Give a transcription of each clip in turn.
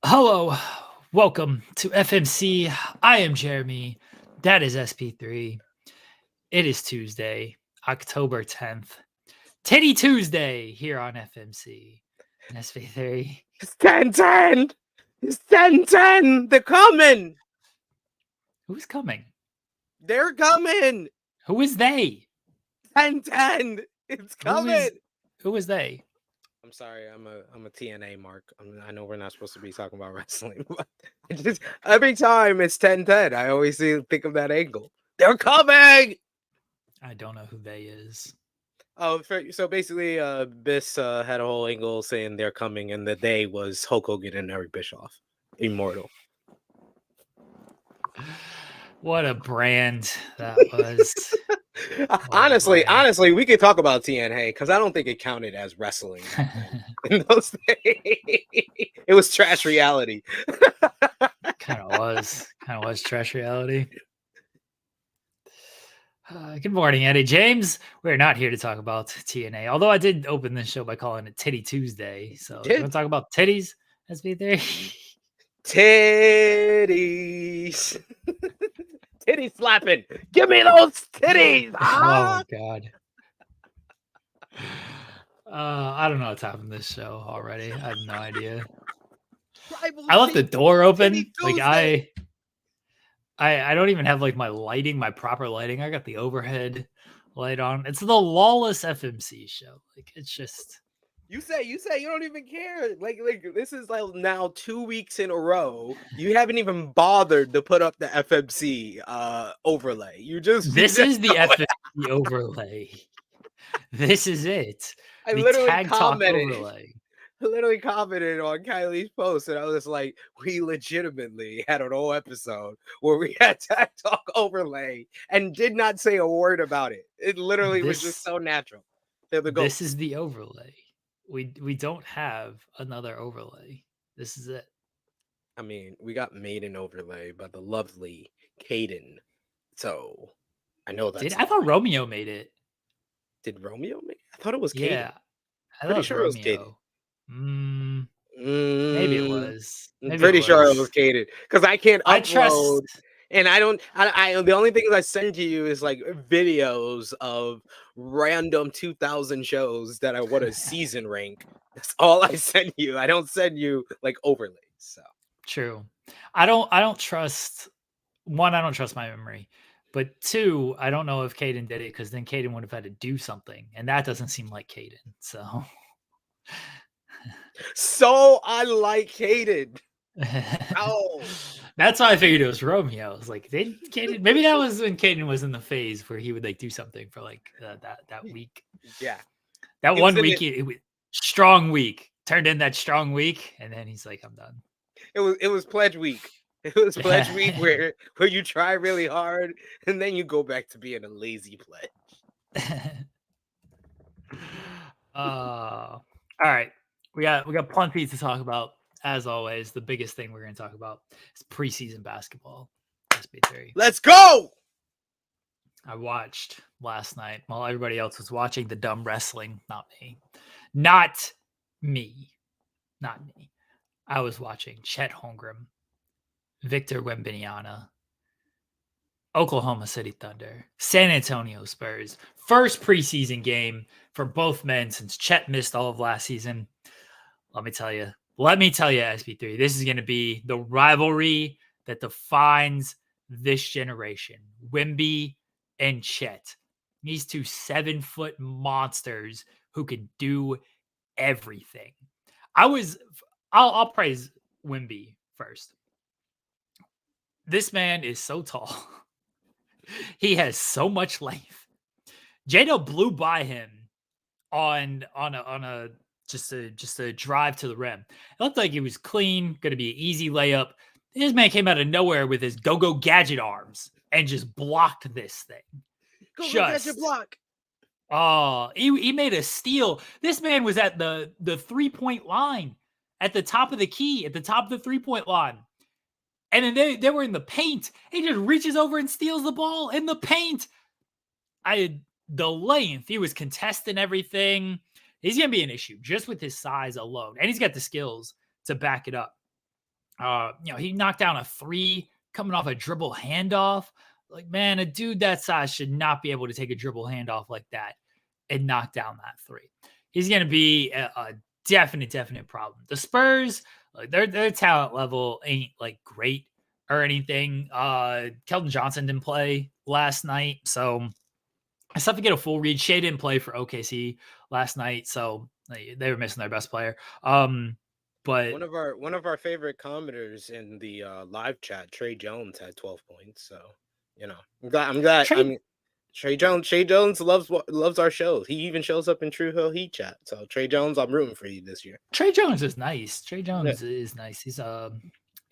Hello, welcome to FMC. I am Jeremy. That is SP3. It is Tuesday, October 10th. Titty Tuesday here on FMC and SP3. It's 10-10. It's 10-10. They're coming. Who's coming? They're coming. Who is they? 10-10. It's coming. Who is they? I'm sorry, I'm a TNA mark. I know we're not supposed to be talking about wrestling, but every time it's 10-10, I always think of that angle. They're coming. I don't know who they is. Oh, so basically, Biss had a whole angle saying they're coming, and the they was Hulk Hogan and Eric Bischoff, Immortal. What a brand that was. Honestly, we could talk about TNA because I don't think it counted as wrestling in those days. It was trash reality. Kind of was trash reality. Good morning, Eddie James. We're not here to talk about TNA, although I did open this show by calling it Titty Tuesday. So you want to talk about titties, SP3? Titties. Titty slapping. Give me those titties. Oh, God. I don't know what's happened this show already. I have no idea. I left the door open. Like I don't even have like my proper lighting. I got the overhead light on. It's the lawless FMC show. Like it's just you say you don't even care. Like this is like now 2 weeks in a row. You haven't even bothered to put up the FMC overlay. This is the FMC overlay. This is it. I literally commented on Kylie's post, and I was like, we legitimately had an whole episode where we had Tag Talk overlay and did not say a word about it. It literally was just so natural. This is the overlay. We don't have another overlay. This is it. I mean, we got Maiden overlay by the lovely Caden. So I know that. I thought Romeo made it. Did Romeo make it? I thought it was Caden. Yeah. Pretty sure it was Caden. Maybe it was. I'm pretty sure it was Caden. Because I can't upload. I trust. And I don't. The only things I send to you is like videos of random 2000 shows that I want a season rank. That's all I send you. I don't send you like overlays. So true. I don't trust. One, I don't trust my memory. But two, I don't know if Caden did it because then Caden would have had to do something, and that doesn't seem like Caden. So I like Caden. Oh. That's why I figured it was Romeo. I was like, Caden, maybe that was when Caden was in the phase where he would like do something for like that week. Yeah, that one week, it was strong week. Turned in that strong week, and then he's like, I'm done. It was pledge week. It was pledge week where you try really hard and then you go back to being a lazy pledge. All right, we got plenty to talk about. As always, the biggest thing we're going to talk about is preseason basketball. SP3. Let's go! I watched last night while everybody else was watching the dumb wrestling. Not me. Not me. I was watching Chet Holmgren, Victor Wembanyama, Oklahoma City Thunder, San Antonio Spurs. First preseason game for both men since Chet missed all of last season. Let me tell you, SP3, this is going to be the rivalry that defines this generation. Wemby and Chet. These two 7-foot monsters who can do everything. I'll praise Wemby first. This man is so tall. He has so much length. Jado blew by him on a just a drive to the rim. It looked like it was clean, going to be an easy layup. This man came out of nowhere with his go-go gadget arms and just blocked this thing. Go gadget block. Oh, he made a steal. This man was at the 3-point line, at the top of the key, at the top of the 3-point line. And then they were in the paint. He just reaches over and steals the ball in the paint. The length, he was contesting everything. He's going to be an issue just with his size alone. And he's got the skills to back it up. He knocked down a 3 coming off a dribble handoff. Like, man, a dude that size should not be able to take a dribble handoff like that and knock down that 3. He's going to be a definite problem. The Spurs, like their talent level ain't like great or anything. Keldon Johnson didn't play last night, so I still have to get a full read. Shea didn't play for OKC last night, so they were missing their best player. But One of our favorite commenters in the live chat, Trey Jones, had 12 points. So I'm glad. Trey Trey Jones loves our shows. He even shows up in True Hill Heat chat. So Trey Jones, I'm rooting for you this year. Trey Jones is nice. Trey Jones is nice. He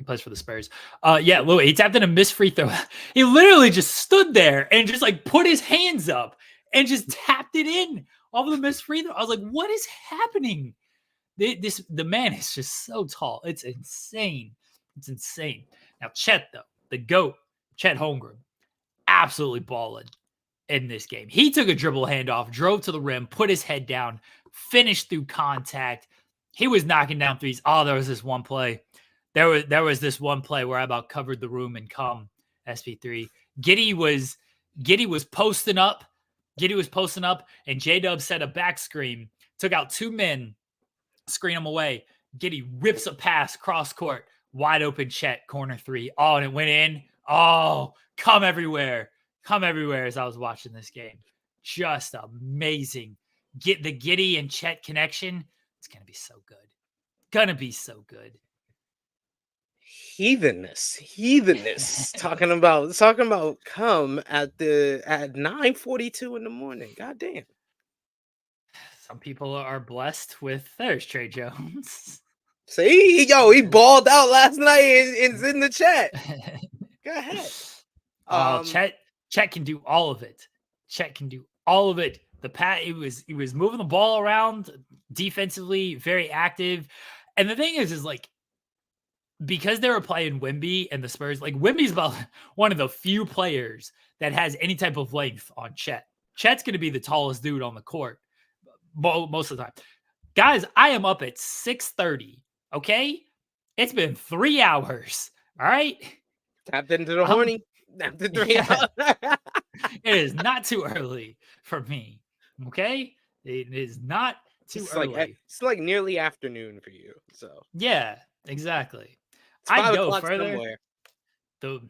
plays for the Spurs. Louis, he tapped in a missed free throw. He literally just stood there and just like put his hands up and just tapped it in off of the missed free throw. I was like, what is happening? The man is just so tall. It's insane. It's insane. Now, Chet, though, the GOAT, Chet Holmgren, absolutely balling in this game. He took a dribble handoff, drove to the rim, put his head down, finished through contact. He was knocking down threes. Oh, there was this one play. There was this one play where I about covered the room and come SP3. Giddy was posting up. And J-Dub set a back screen, took out 2 men, screen him away. Giddy rips a pass cross court, wide open Chet, corner 3. Oh, and it went in. Oh, come everywhere as I was watching this game. Just amazing. Get the Giddy and Chet connection. It's going to be so good. Heathenness. talking about come at 9:42 in the morning. God damn. Some people are blessed with there's Trey Jones. See, he balled out last night and it's in the chat. Go ahead. Chet can do all of it. He was moving the ball around defensively, very active. And the thing is like, because they were playing Wemby and the Spurs, like Wemby's about one of the few players that has any type of length on Chet. Chet's going to be the tallest dude on the court most of the time. Guys, I am up at 6:30. Okay. It's been 3 hours. All right. Tapped into the horny. After 3 hours. It is not too early for me. Okay. It is not too early. It's like nearly afternoon for you. So yeah, exactly. I go further. True.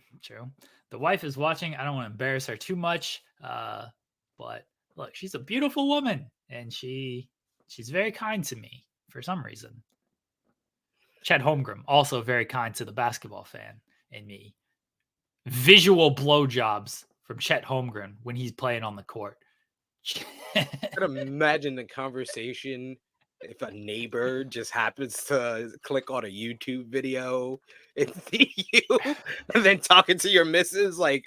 The wife is watching. I don't want to embarrass her too much. But look, she's a beautiful woman, and she's very kind to me for some reason. Chet Holmgren, also very kind to the basketball fan and me. Visual blowjobs from Chet Holmgren when he's playing on the court. I can imagine the conversation if a neighbor just happens to click on a YouTube video and see you and then talking to your missus like,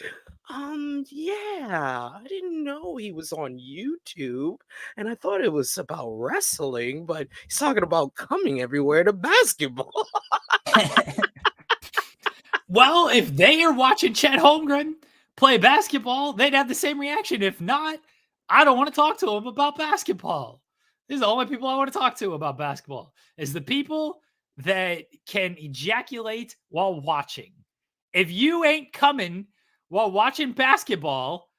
yeah, I didn't know he was on YouTube and I thought it was about wrestling, but he's talking about coming everywhere to basketball. Well, if they are watching Chet Holmgren play basketball, they'd have the same reaction. If not, I don't want to talk to them about basketball. These are the only people I want to talk to about basketball is the people that can ejaculate while watching. If you ain't coming while watching basketball,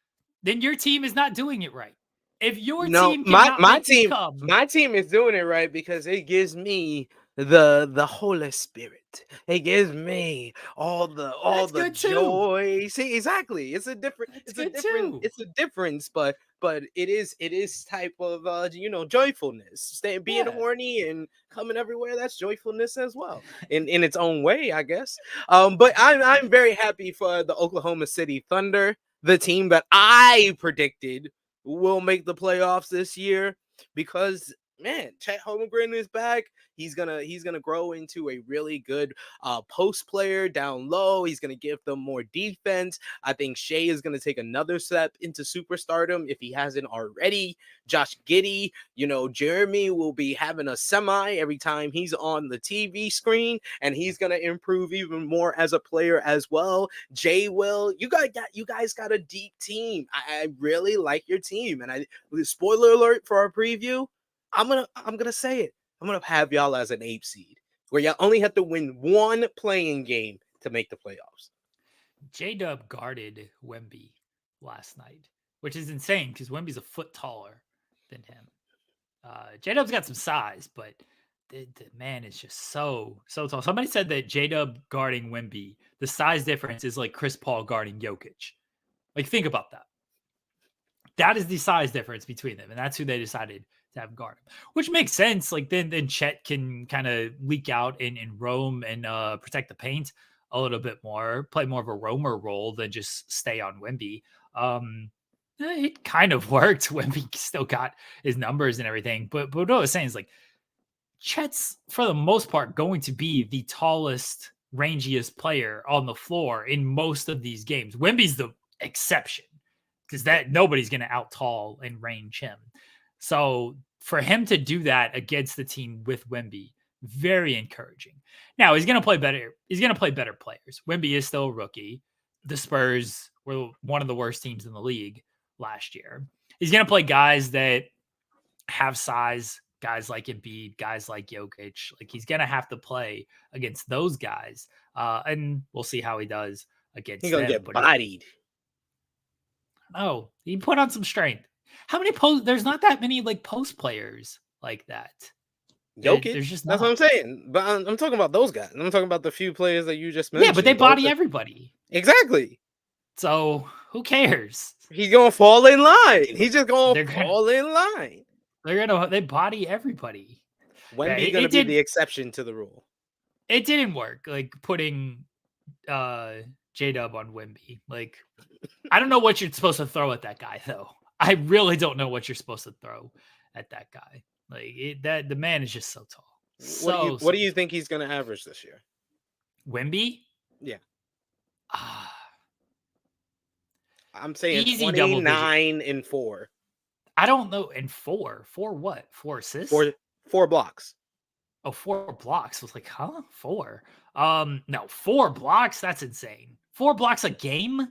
then your team is not doing it right. If your team my team is doing it right because it gives me the Holy Spirit. It gives me all the joy. Too. See, exactly. It's a difference, but it is type of joyfulness. Being horny and coming everywhere, that's joyfulness as well. In its own way, I guess. But I'm very happy for the Oklahoma City Thunder, the team that I predicted will make the playoffs this year, because man, Chet Holmgren is back. He's gonna grow into a really good post player down low. He's gonna give them more defense. I think Shea is gonna take another step into superstardom if he hasn't already. Josh Giddey, Jeremy will be having a semi every time he's on the TV screen, and he's gonna improve even more as a player as well. Jay will. You guys got a deep team. I really like your team, and spoiler alert for our preview. I'm gonna say it. I'm gonna have y'all as an 8 seed where you only have to win one playing game to make the playoffs. J-Dub guarded Wemby last night, which is insane because Wemby's a foot taller than him. J-Dub's got some size, but the man is just so tall. Somebody said that J-Dub guarding Wemby, the size difference is like Chris Paul guarding Jokic. Like, think about that. That is the size difference between them, and that's who they decided to have guard him, which makes sense. Like, then Chet can kind of leak out and roam and protect the paint a little bit more, play more of a roamer role than just stay on Wemby. It kind of worked. Wemby still got his numbers and everything, but what I was saying is, like, Chet's for the most part going to be the tallest, rangiest player on the floor in most of these games. Wemby's the exception because that nobody's going to out tall and range him. So for him to do that against the team with Wemby, very encouraging. Now he's going to play better. He's going to play better players. Wemby is still a rookie. The Spurs were one of the worst teams in the league last year. He's going to play guys that have size, guys like Embiid, guys like Jokic. Like, he's going to have to play against those guys. And we'll see how he does against them. He's going to get bodied. Oh, he put on some strength. How many post? There's not that many like post players like that. Jokic. There's just that's what I'm saying. But I'm talking about those guys. I'm talking about the few players that you just mentioned. Yeah, but they body everybody. Exactly. So who cares? He's gonna fall in line. He's just gonna fall in line. They body everybody. Wemby's gonna be the exception to the rule. It didn't work. Like, putting J-Dub on Wemby. Like, I don't know what you're supposed to throw at that guy, though. I really don't know what you're supposed to throw at that guy. Like, the man is just so tall. What do you think he's going to average this year? Wemby? Yeah. Ah. I'm saying easy 29 and 4. I don't know. And 4? 4 what? 4 assists? 4 blocks. Oh, 4 blocks. I was like, huh? 4? No, 4 blocks? That's insane. 4 blocks a game?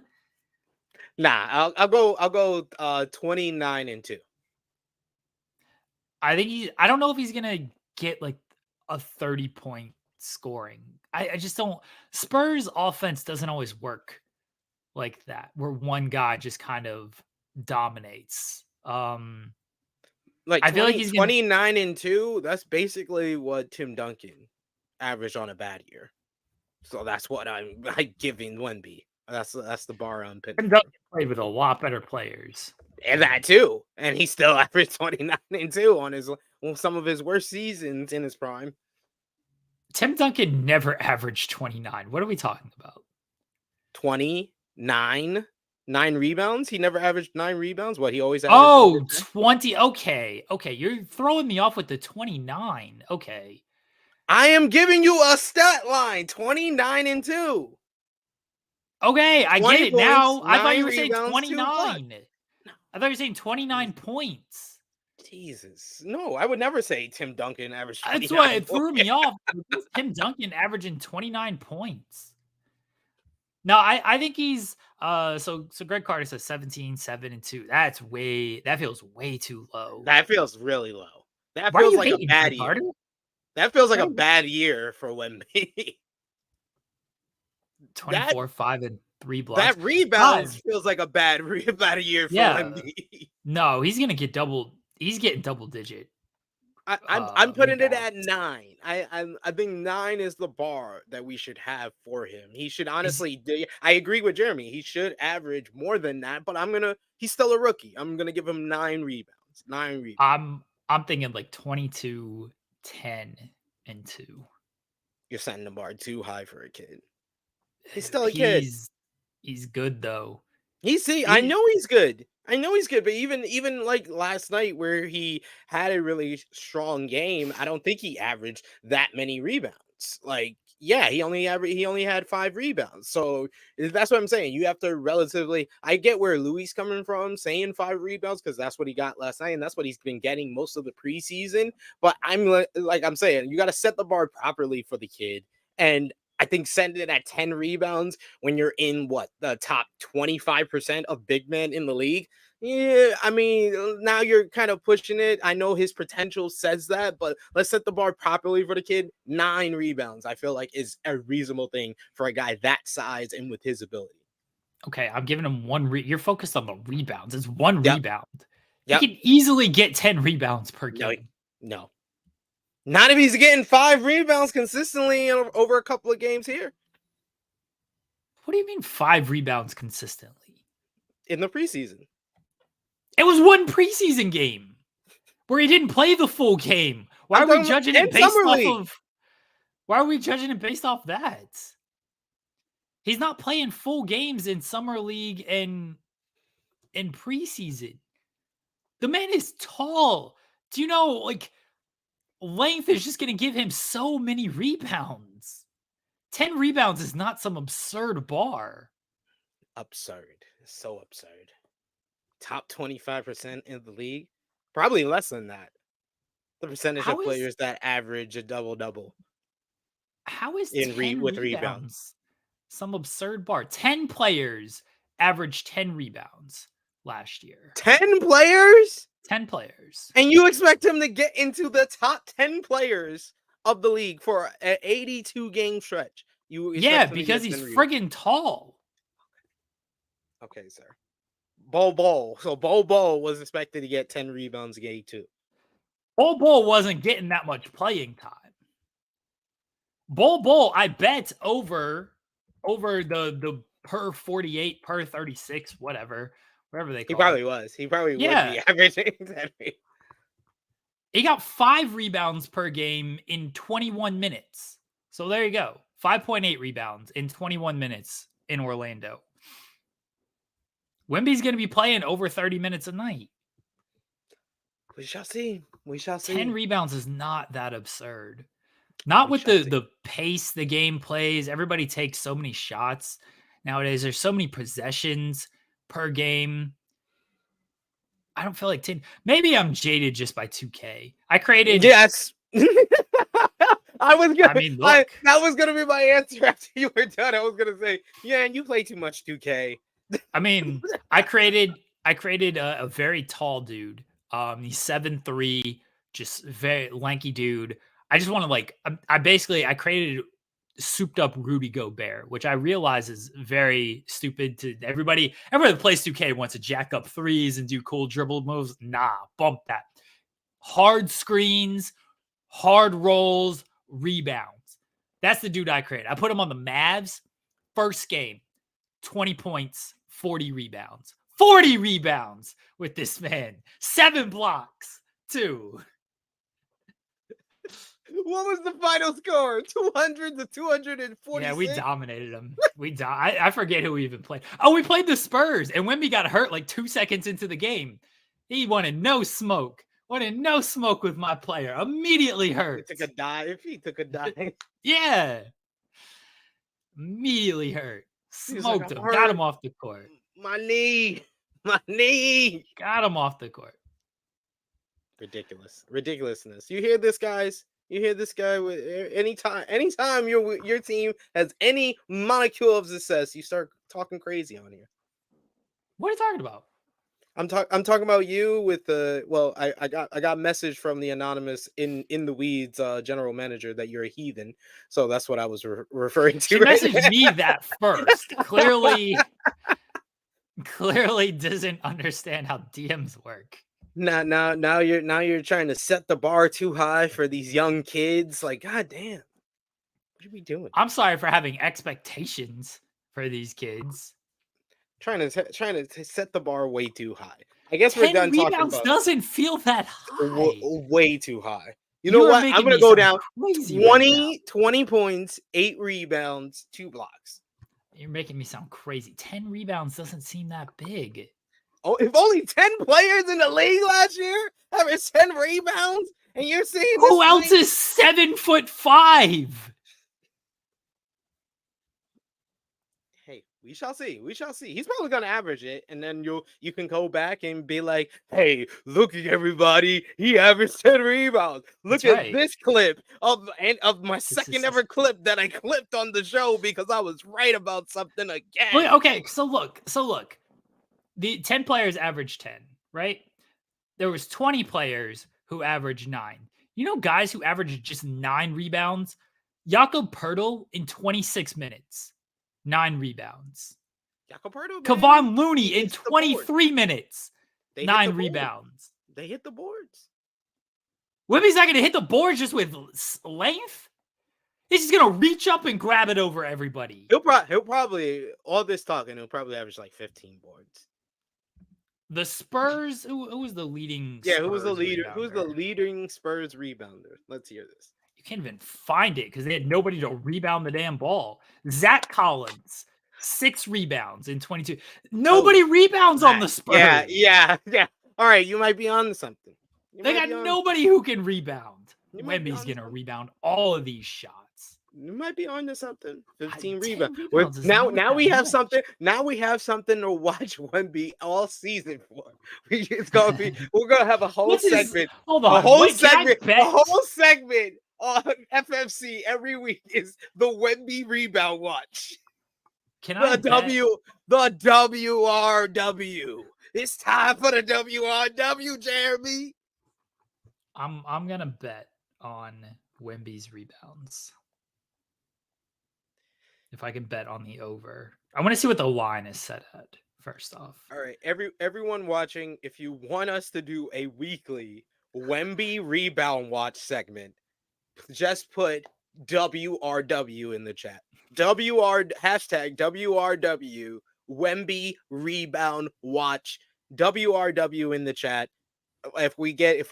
Nah, I'll go 29 and 2. I think I don't know if he's gonna get like a 30-point scoring. I just don't. Spurs offense doesn't always work like that, where one guy just kind of dominates. Like, I feel like he's 29 and 2. That's basically what Tim Duncan averaged on a bad year. So that's what I'm giving Wemby. That's the bar I'm pitching. Tim Duncan played with a lot better players. And that too. And he still averaged 29 and 2 on some of his worst seasons in his prime. Tim Duncan never averaged 29. What are we talking about? 29? 9 rebounds? He never averaged 9 rebounds? What, he always averaged 20. Okay. You're throwing me off with the 29. Okay. I am giving you a stat line. 29 and 2. Okay, I get it now. I thought you were saying 29. I thought you were saying 29 points. Jesus. No, I would never say Tim Duncan averaged 29 That's why it threw me off. Tim Duncan averaging 29 points. No, I think he's so Greg Carter says 17, 7, and 2. That feels way too low. That feels really low. That feels like a bad year. Carter? That feels like a bad year for Wemby. 24, 5, and 3 blocks. That rebounds feels like a bad year for Wemby. No, he's gonna get double. He's getting double digit. I'm putting it at 9. I think 9 is the bar that we should have for him. He should honestly. I agree with Jeremy. He should average more than that. But he's still a rookie. I'm gonna give him 9 rebounds. 9 rebounds. I'm thinking like 22, 10, and 2. You're setting the bar too high for a kid. He's still a kid. He's good though. I know he's good. But even like last night where he had a really strong game, I don't think he averaged that many rebounds. Like, yeah, he only had 5 rebounds. So that's what I'm saying. You have to I get where Louis coming from saying 5 rebounds because that's what he got last night and that's what he's been getting most of the preseason. But I'm saying, you got to set the bar properly for the kid. And I think setting it at 10 rebounds when you're in the top 25% of big men in the league, Yeah, I mean, now you're kind of pushing it. I know his potential says that, but let's set the bar properly for the kid. 9 rebounds, I feel like, is a reasonable thing for a guy that size and with his ability. Okay, I'm giving him one. You're focused on the rebounds. It's one Yep. rebound. He Yep. can easily get 10 rebounds per No, game. no. Not if he's getting 5 rebounds consistently over a couple of games here What do you mean 5 rebounds consistently? in the preseason. It was one preseason game where he didn't play the full game. Why are we judging it based off of? Why are we judging it based off that? He's not playing full games in summer league and in preseason. The man is tall. Do you know, like, length is just going to give him so many rebounds. 10 rebounds is not some absurd bar. Absurd. So absurd. Top 25% in the league. Probably less than that. The percentage of players that average a double-double. How is 10 with rebounds some absurd bar? 10 players averaged 10 rebounds last year. 10 players? 10 players. And you expect him to get into the top 10 players of the league for an 82 game stretch. Yeah, because he's friggin' tall. Okay, sir. Bol. So Bol was expected to get 10 rebounds a game too. Bol wasn't getting that much playing time. Bol, I bet over the per 48, per 36, whatever they call it. He probably was. He probably would be averaging 10. He got 5 rebounds per game in 21 minutes. So there you go. 5.8 rebounds in 21 minutes in Orlando. Wemby's going to be playing over 30 minutes a night. We shall see. 10 rebounds is not that absurd. Not with the pace the game plays. Everybody takes so many shots nowadays. There's so many possessions per game. I don't feel like 10. Maybe I'm jaded just by 2K. I created. Yes. That was gonna be my answer after you were done. I was gonna say, yeah, and you play too much 2K. I mean, I created a very tall dude. He's 7'3", just very lanky dude. I just want to I created souped up Rudy Gobert, which I realize is very stupid to everybody. Everybody that plays 2K wants to jack up threes and do cool dribble moves. Nah, bump that. Hard screens, hard rolls, rebounds. That's the dude I created. I put him on the Mavs. First game, 20 points, 40 rebounds. 40 rebounds with this man. 7 blocks, 2. What was the final score? 200 to 240. Yeah, we dominated them. I forget who we even played. Oh, we played the Spurs, and Wemby got hurt like 2 seconds into the game. He wanted no smoke. Wanted no smoke with my player. Immediately hurt. He took a dive. Yeah. Immediately hurt. Smoked him. Got him off the court. My knee. Got him off the court. Ridiculousness. You hear this, guys? You hear this guy with anytime your team has any molecule of success, you start talking crazy on here. What are you talking about? I'm talking about you with I got a message from the anonymous in the weeds general manager that you're a heathen. So that's what I was referring to. She messaged me that first. Clearly doesn't understand how DMs work. Now you're trying to set the bar too high for these young kids. Like, god damn. What are we doing? I'm sorry for having expectations for these kids. Trying to set the bar way too high. I guess we're done talking about. Doesn't feel that high. Way too high. You know what? I'm gonna go down 20 points, 8 rebounds, 2 blocks. You're making me sound crazy. 10 rebounds doesn't seem that big. Oh, if only 10 players in the league last year averaged 10 rebounds, and you're seeing who else is 7'5"? Hey, we shall see. He's probably gonna average it, and then you can go back and be like, "Hey, look at everybody! He averaged 10 rebounds. Look at this clip of my second ever clip that I clipped on the show because I was right about something again." Okay, so look. the 10 players averaged 10, right? There was 20 players who averaged 9. You know guys who averaged just 9 rebounds? Jakob Poeltl in 26 minutes, 9 rebounds. Jakob Poeltl, Kevon Looney in 23 minutes, they 9 rebounds. They hit the boards. Wemby's not going to hit the boards just with length. He's just going to reach up and grab it over everybody. He'll probably, all this talking, he'll probably average like 15 boards. The Spurs, who was the leading? Yeah, Spurs who was the leader? rebounder? Who's the leading Spurs rebounder? Let's hear this. You can't even find it because they had nobody to rebound the damn ball. Zach Collins, 6 rebounds in 22. Nobody rebounds on the Spurs. Yeah. All right, you might be on to something. They got nobody who can rebound. Wemby's going to rebound all of these shots. You might be on to something. 15 rebounds. Now we have something. Now we have something to watch Wemby all season for. It's gonna be. We're gonna have a whole segment. Hold on. A whole segment on FMC every week is the Wemby rebound watch. The WRW. It's time for the WRW, Jeremy. I'm gonna bet on Wemby's rebounds. If I can bet on the over, I want to see what the line is set at first off. All right, everyone watching, if you want us to do a weekly Wemby rebound watch segment, just put WRW in the chat. Hashtag WRW Wemby rebound watch. WRW in the chat. If we get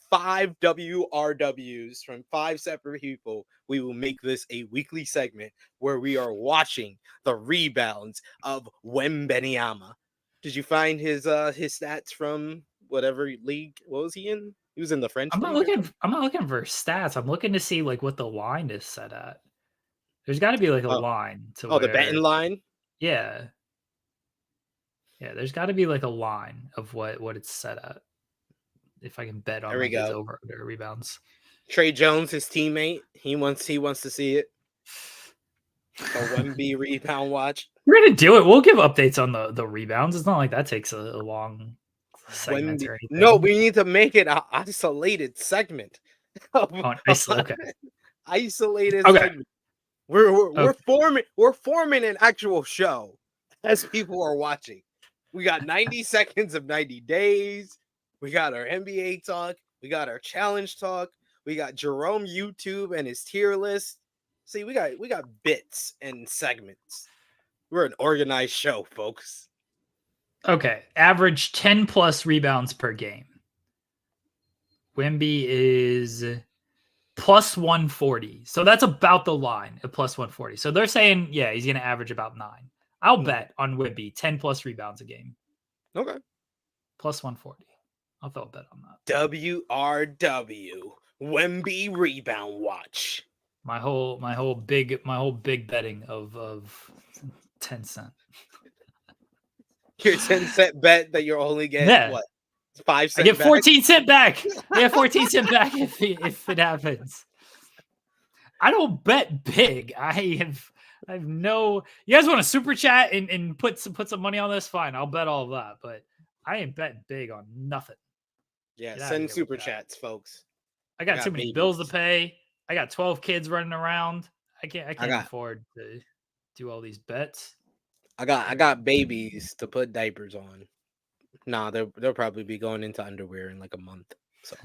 5 WRWs from 5 separate people, we will make this a weekly segment where we are watching the rebounds of Wembanyama. Did you find his stats from whatever league? What was he in? He was in the French. I'm not looking for stats. I'm looking to see like what the line is set at. There's got to be like a line to the betting line. Yeah. There's got to be like a line of what it's set at. If I can bet on his over under rebounds. Trey Jones, his teammate, he wants to see it. A Wemby rebound watch. We're gonna do it. We'll give updates on the rebounds. It's not like that takes a long segment or anything. No, we need to make it an isolated segment. Isolated segment. We're forming an actual show as people are watching. We got 90 seconds of 90 days. We got our NBA talk. We got our challenge talk. We got Jerome YouTube and his tier list. See, we got bits and segments. We're an organized show, folks. Okay, average 10 plus rebounds per game. Wemby is plus 140. So that's about the line at plus 140. So they're saying, yeah, he's going to average about 9. I'll bet on Wemby 10 plus rebounds a game. Okay. Plus 140. I'll throw a bet on that. WRW Wemby rebound watch. My whole big betting of 10 cent. Your 10 cent bet that you're only getting what? 5 cents. I get 14 cent back. I get 14 cent back if it happens. I don't bet big. I have no. You guys want to super chat and put some money on this? Fine, I'll bet all of that. But I ain't betting big on nothing. Yeah, send super chats, folks. I got too many bills to pay. I got 12 kids running around. I can't afford to do all these bets. I got babies to put diapers on. Nah, they'll probably be going into underwear in like a month. So,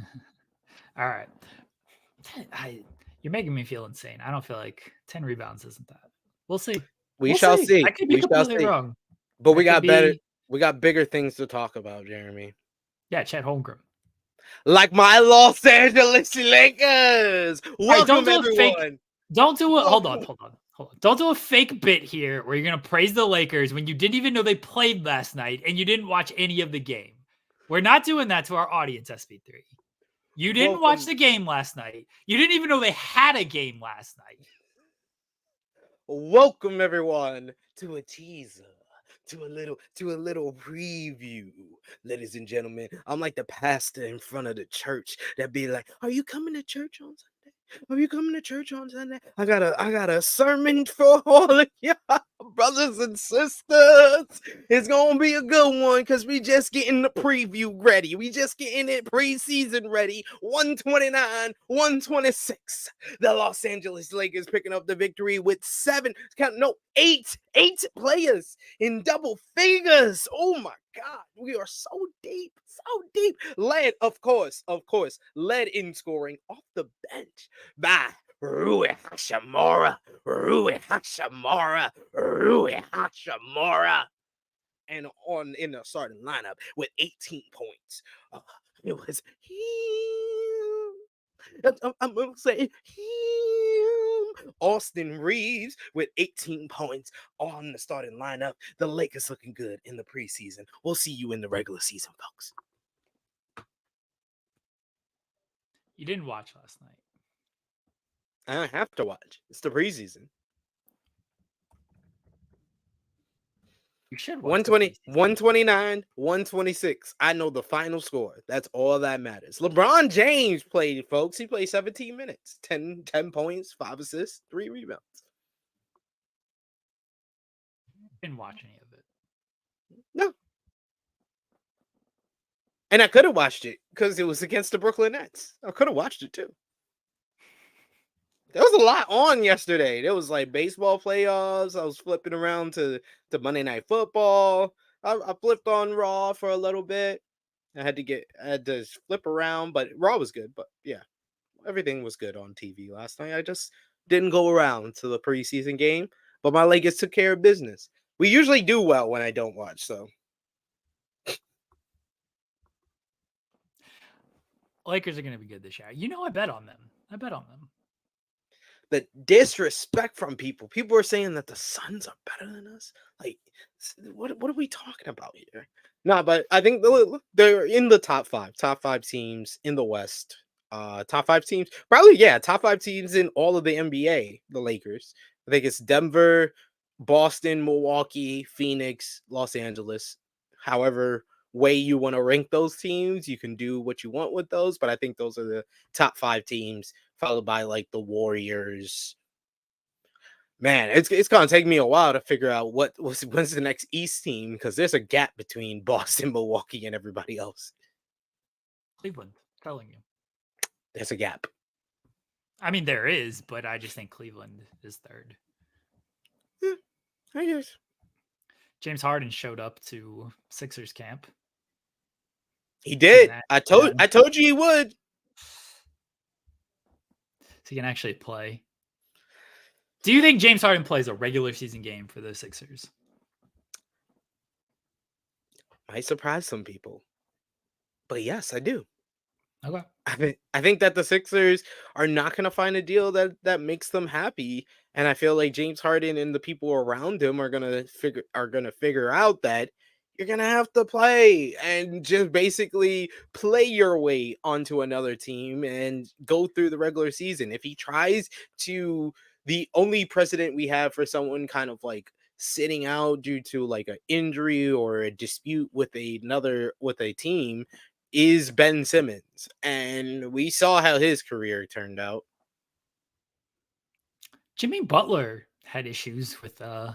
all right. You're making me feel insane. I don't feel like 10 rebounds isn't that. We'll see. We shall see. I could be completely wrong. But we got better. We got bigger things to talk about, Jeremy. Yeah, Chet Holmgren. Like my Los Angeles Lakers. Welcome, everyone. Don't do it. Hold on. Don't do a fake bit here where you're going to praise the Lakers when you didn't even know they played last night and you didn't watch any of the game. We're not doing that to our audience, SP3. You didn't watch the game last night. You didn't even know they had a game last night. Welcome, everyone, to a teaser. To a little preview, ladies and gentlemen. I'm like the pastor in front of the church that be like, "Are you coming to church on Sunday? Are you coming to church on Sunday? I got a sermon for all of y'all." brothers and sisters. It's gonna be a good one because we just getting the preview ready. We just getting it preseason ready. 129, 126. The Los Angeles Lakers picking up the victory with eight players in double figures. Oh my God, we are so deep, so deep. Led, of course, led in scoring off the bench by Rui Hachimura. And in the starting lineup with 18 points. It was him. I'm going to say him. Austin Reeves with 18 points on the starting lineup. The Lakers looking good in the preseason. We'll see you in the regular season, folks. You didn't watch last night. I don't have to watch. It's the preseason. You should watch 120, 129, 126. I know the final score. That's all that matters. LeBron James played, folks. He played 17 minutes, 10 points, 5 assists, 3 rebounds. Didn't watch any of it. No. And I could have watched it because it was against the Brooklyn Nets. I could have watched it too. There was a lot on yesterday. There was like baseball playoffs. I was flipping around to Monday Night Football. I flipped on Raw for a little bit. I had to flip around, but Raw was good. But yeah, everything was good on TV last night. I just didn't go around to the preseason game, but my Lakers took care of business. We usually do well when I don't watch, so. Lakers are going to be good this year. You know, I bet on them. The disrespect from people. People are saying that the Suns are better than us. Like, what are we talking about here? No, but I think they're in the top five teams in the West. Top 5 teams, probably, yeah, top 5 teams in all of the NBA. The Lakers. I think it's Denver, Boston, Milwaukee, Phoenix, Los Angeles. However way you want to rank those teams, you can do what you want with those, but I think those are the top 5 teams, followed by like the Warriors. Man, it's gonna take me a while to figure out when's the next East team, because there's a gap between Boston, Milwaukee, and everybody else. Cleveland, telling you. There's a gap. I mean, there is, but I just think Cleveland is third. Yeah, I guess. James Harden showed up to Sixers camp. He did. I told you he would. So he can actually play. Do you think James Harden plays a regular season game for the Sixers? Might surprise some people. But yes, I do. Okay. I think that the Sixers are not going to find a deal that makes them happy, and I feel like James Harden and the people around him are going to figure out that you're going to have to play and just basically play your way onto another team and go through the regular season. If he tries to, the only precedent we have for someone kind of like sitting out due to like an injury or a dispute with a team is Ben Simmons, and we saw how his career turned out. Jimmy Butler had issues with yeah,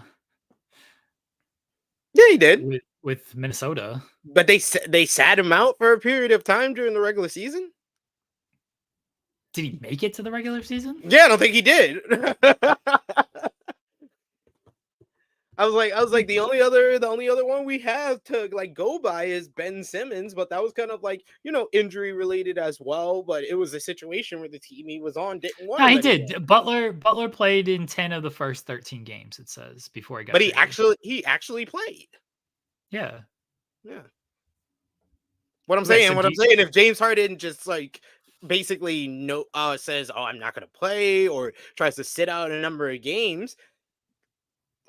he did with Minnesota, but they sat him out for a period of time during the regular season. Did he make it to the regular season? Yeah, I don't think he did. I was like the only other one we have to like go by is Ben Simmons, but that was kind of like, injury related as well. But it was a situation where the team he was on didn't want. No, he did. Butler played in 10 of the first 13 games. It says before he got. But traded. he actually played. Yeah. What I'm saying, if James Harden just like basically says, "Oh, I'm not going to play," or tries to sit out a number of games,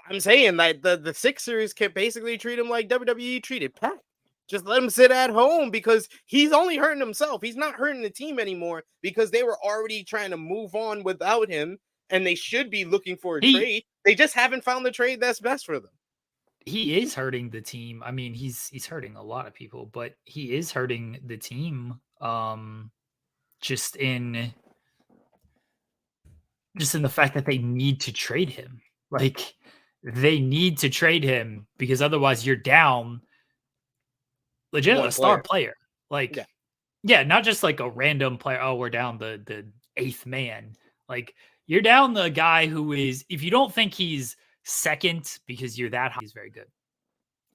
I'm saying that the Sixers can basically treat him like WWE treated Pat. Just let him sit at home because he's only hurting himself. He's not hurting the team anymore because they were already trying to move on without him, and they should be looking for a trade. They just haven't found the trade that's best for them. He is hurting the team. I mean, he's hurting a lot of people, but he is hurting the team. Just in the fact that they need to trade him. Like, they need to trade him because otherwise you're down legit a One star player. player. Like, Yeah. yeah, not just like a random player. Oh, we're down the eighth man. Like, you're down the guy who is, if you don't think he's second because you're that high, he's very good.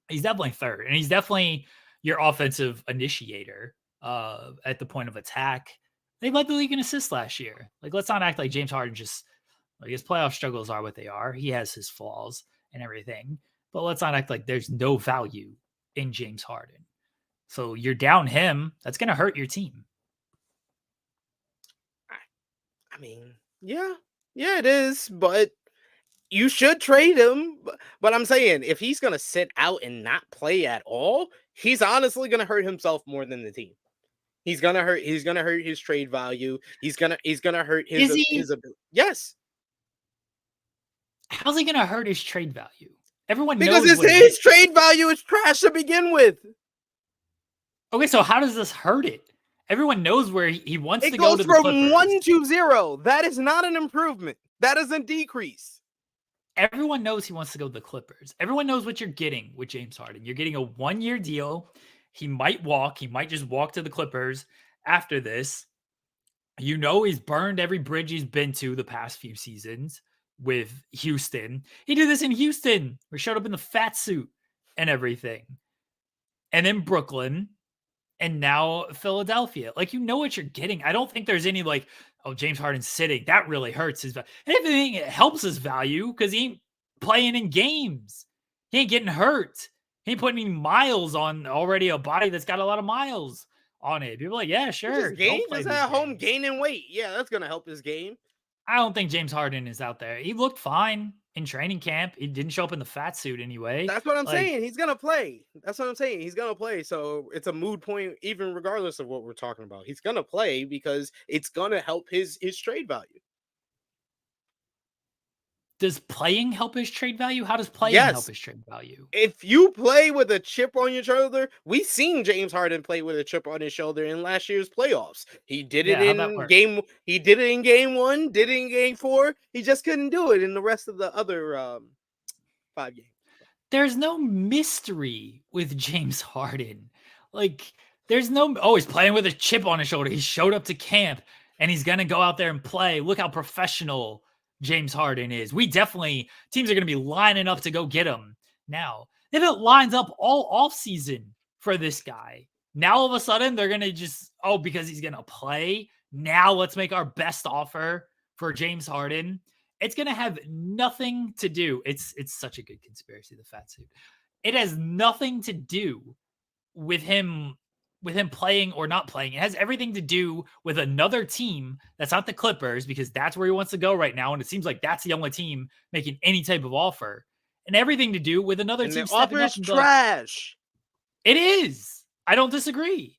He's definitely third, and he's definitely your offensive initiator at the point of attack. They led the league in assists last year. Like, let's not act like James Harden just, like, his playoff struggles are what they are. He has his flaws and everything, but let's not act like there's no value in James Harden. So you're down him. That's going to hurt your team. I mean, yeah, it is, but you should trade him. But I'm saying if he's gonna sit out and not play at all, he's honestly gonna hurt himself more than the team. He's gonna hurt. He's gonna hurt his trade value. He's gonna hurt Is he? his ability. Yes, How's he going to hurt his trade value? Everyone because knows his trade value is trash to begin with. Okay, so how does this hurt it? Everyone knows where he wants to go to the Clippers. Clippers. It goes from 1 to 0. That is not an improvement. That is a decrease. Everyone knows he wants to go to the Clippers. Everyone knows what you're getting with James Harden. You're getting a 1-year deal. He might walk. He might just walk to the Clippers after this. You know he's burned every bridge he's been to the past few seasons with Houston. He did this in Houston, where he showed up in the fat suit and everything. And then Brooklyn. And now Philadelphia. Like, you know what you're getting. I don't think there's any like, oh, James Harden's sitting. That really hurts his value. And if anything, it helps his value because he ain't playing in games. He ain't getting hurt. He ain't putting any miles on already a body that's got a lot of miles on it. People are like, yeah, sure. Just at home gaining weight. Yeah, that's going to help his game. I don't think James Harden is out there. He looked fine in training camp. He didn't show up in the fat suit anyway. That's what I'm saying. He's going to play. That's what I'm saying. He's going to play. So it's a mood point, even regardless of what we're talking about. He's going to play because it's going to help his trade value. Does playing help his trade value? How does playing help his trade value? If you play with a chip on your shoulder, we've seen James Harden play with a chip on his shoulder in last year's playoffs. He did it in game. He did it in game 1. Did it in game 4. He just couldn't do it in the rest of the other 5 games. There's no mystery with James Harden. Like, there's no, oh, he's playing with a chip on his shoulder. He showed up to camp and he's going to go out there and play. Look how professional James Harden is. Teams are going to be lining up to go get him now. If it lines up all offseason for this guy, now all of a sudden they're going to just, oh, because he's going to play, now let's make our best offer for James Harden. It's going to have nothing to do. It's such a good conspiracy, the fat suit. It has nothing to do with him playing or not playing. It has everything to do with another team that's not the Clippers, because that's where he wants to go right now. And it seems like that's the only team making any type of offer. And everything to do with another team stepping up. Trash. It is. I don't disagree.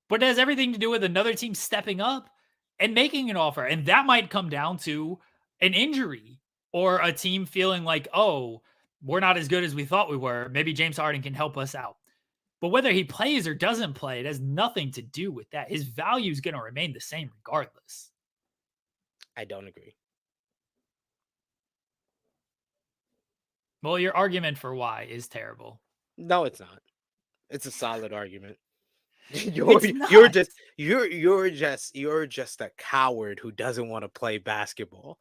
But it has everything to do with another team stepping up and making an offer. And that might come down to an injury or a team feeling like, oh, we're not as good as we thought we were. Maybe James Harden can help us out. But whether he plays or doesn't play, it has nothing to do with that. His value is going to remain the same regardless. I don't agree. Well, your argument for why is terrible. No, it's not. It's a solid argument. You're just a coward who doesn't want to play basketball.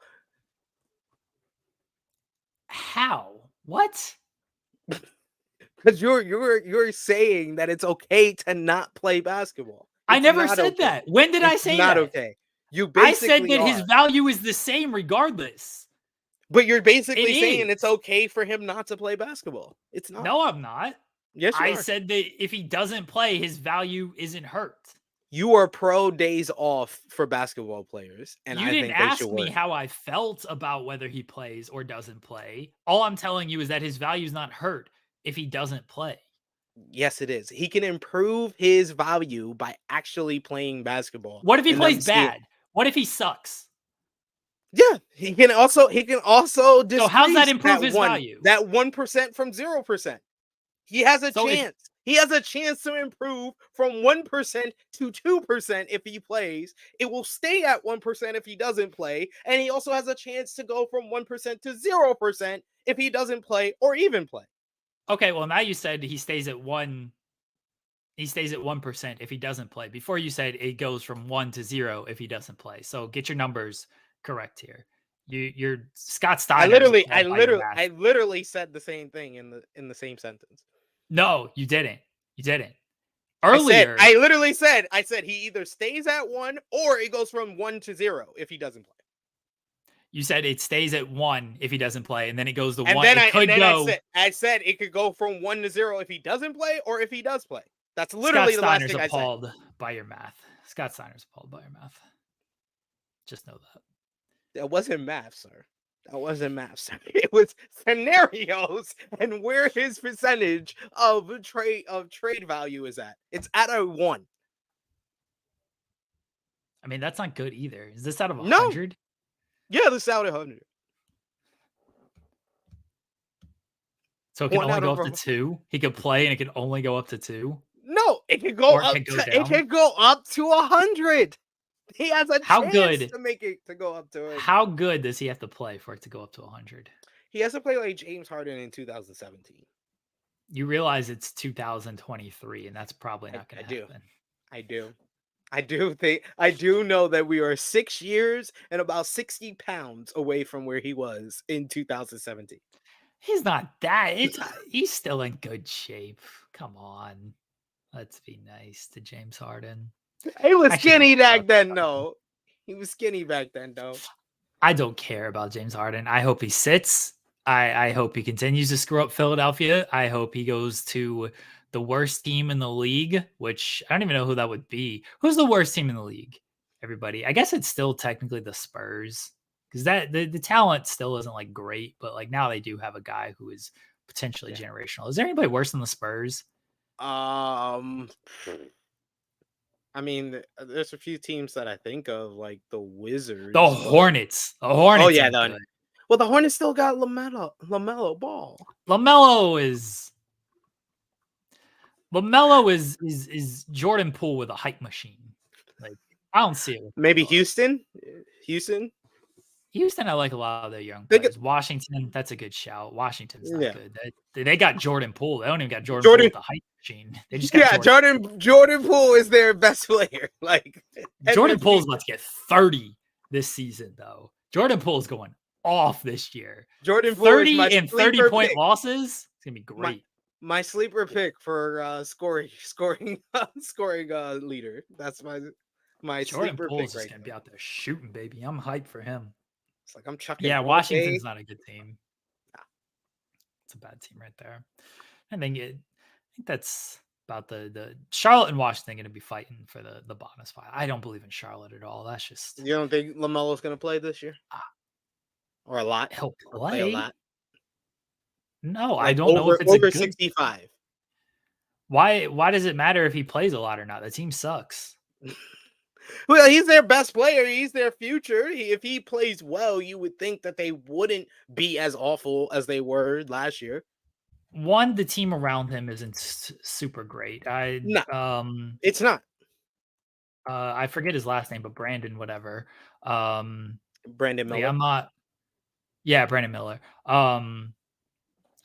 How? What? Because you're saying that it's okay to not play basketball. I never said that. When did I say that? Not okay. I said that his value is the same regardless. But you're basically saying it's okay for him not to play basketball. It's not. No, I'm not. Yes, you I are. said that if he doesn't play, his value isn't hurt. You are pro days off for basketball players, and you didn't ask me how I felt about whether he plays or doesn't play. All I'm telling you is that his value is not hurt if he doesn't play. Yes, it is. He can improve his value by actually playing basketball. What if he plays bad? What if he sucks? Yeah, he can also so how's that improve his value? That 1% from 0%. He has a chance. He has a chance to improve from 1% to 2% if he plays. It will stay at 1% if he doesn't play. And he also has a chance to go from 1% to 0% if he doesn't play or even play. Okay, well, now you said he stays at 1. He stays at 1% if he doesn't play. Before you said it goes from 1 to 0 if he doesn't play. So get your numbers correct here. You're Scott I Steiner is literally, I appalled by your literally, math. I literally said the same thing in the same sentence. No, you didn't. You didn't. I Earlier, literally said, he either stays at 1 or it goes from 1 to 0 if he doesn't play. you said it stays at 1 if he doesn't play, and then it goes to And 1. then It could go. I said it could go from 1 to 0 if he doesn't play or if he does play. That's Scott literally the last Steiner's thing I said. appalled by your math. Scott Steiner's appalled by your math. Just know that. That wasn't math, sir. That wasn't math, sir. It was scenarios and where his percentage of trade value is at. It's at a 1. I mean, that's not good either. Is this out of No. 100? Yeah, this is out of 100. So it can One only out go of up to 2? He could play and it can only go up to 2? No, it could go Or it up could go to, down? it could go up to 100. He has a How chance good? to make it to go up to it. How good does he have to play for it to go up to 100? He has to play like James Harden in 2017. You realize it's 2023, and that's probably not going to happen. I do know that we are 6 years and about 60 pounds away from where he was in 2017. He's not that. He's still in good shape. Come on. Let's be nice to James Harden. He was skinny back then, though. He was skinny back then, though. I don't care about James Harden. I hope he sits. I hope he continues to screw up Philadelphia. I hope he goes to the worst team in the league, which I don't even know who that would be. Who's the worst team in the league? Everybody. I guess it's still technically the Spurs, because the talent still isn't like great, but like now they do have a guy who is potentially generational. Is there anybody worse than the Spurs? I mean, there's a few teams that I think of, like the Wizards. The Hornets. The Hornets. Oh yeah, well, the Hornets still got LaMelo Ball. LaMelo is Jordan Poole with a hype machine. Like, I don't see it. Maybe Houston. Houston, I like a lot of their young players. Washington, that's a good shout. Washington's not good. They got Jordan Poole. They don't even got Jordan Poole with the hype machine. They just got Jordan Poole is their best player. Like Jordan Poole's about to get 30 this season, though. Jordan Poole's going off this year. Jordan Poole 30 and 30-point losses. It's gonna be great. My sleeper pick for scoring leader. That's my Jordan sleeper Poole's pick just gonna be out there shooting, baby. I'm hyped for him. It's like I'm chucking. Yeah, Washington's not a good team. It's a bad team right there. I think that's about the Charlotte and Washington going to be fighting for the bottom spot. I don't believe in Charlotte at all. That's just. You don't think LaMelo's going to play this year? Or a lot? He'll play a lot. No, like I don't know if it's over 65. Why does it matter if he plays a lot or not? The team sucks. Well, he's their best player. He's their future. If he plays well, you would think that they wouldn't be as awful as they were last year. One, the team around him isn't super great. It's not. I forget his last name, but Brandon, whatever. Brandon Miller. I'm not. Yeah, Brandon Miller. I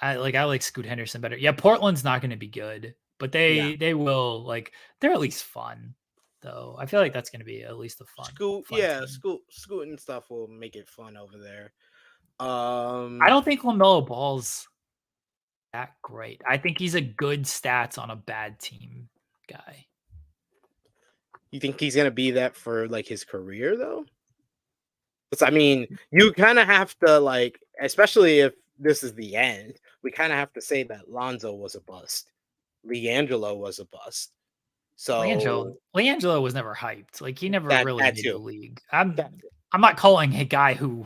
like Scoot Henderson better. Yeah, Portland's not going to be good, but they will like they're at least fun. Though I feel like that's going to be at least a fun. Scoot and stuff will make it fun over there. I don't think LaMelo Ball's that great. I think he's a good stats on a bad team guy. You think he's going to be that for like his career though? Because I mean, you kind of have to like, especially if this is the end, we kind of have to say that Lonzo was a bust. LiAngelo was a bust. So LiAngelo was never hyped. Like he never really made the league. I'm not calling a guy who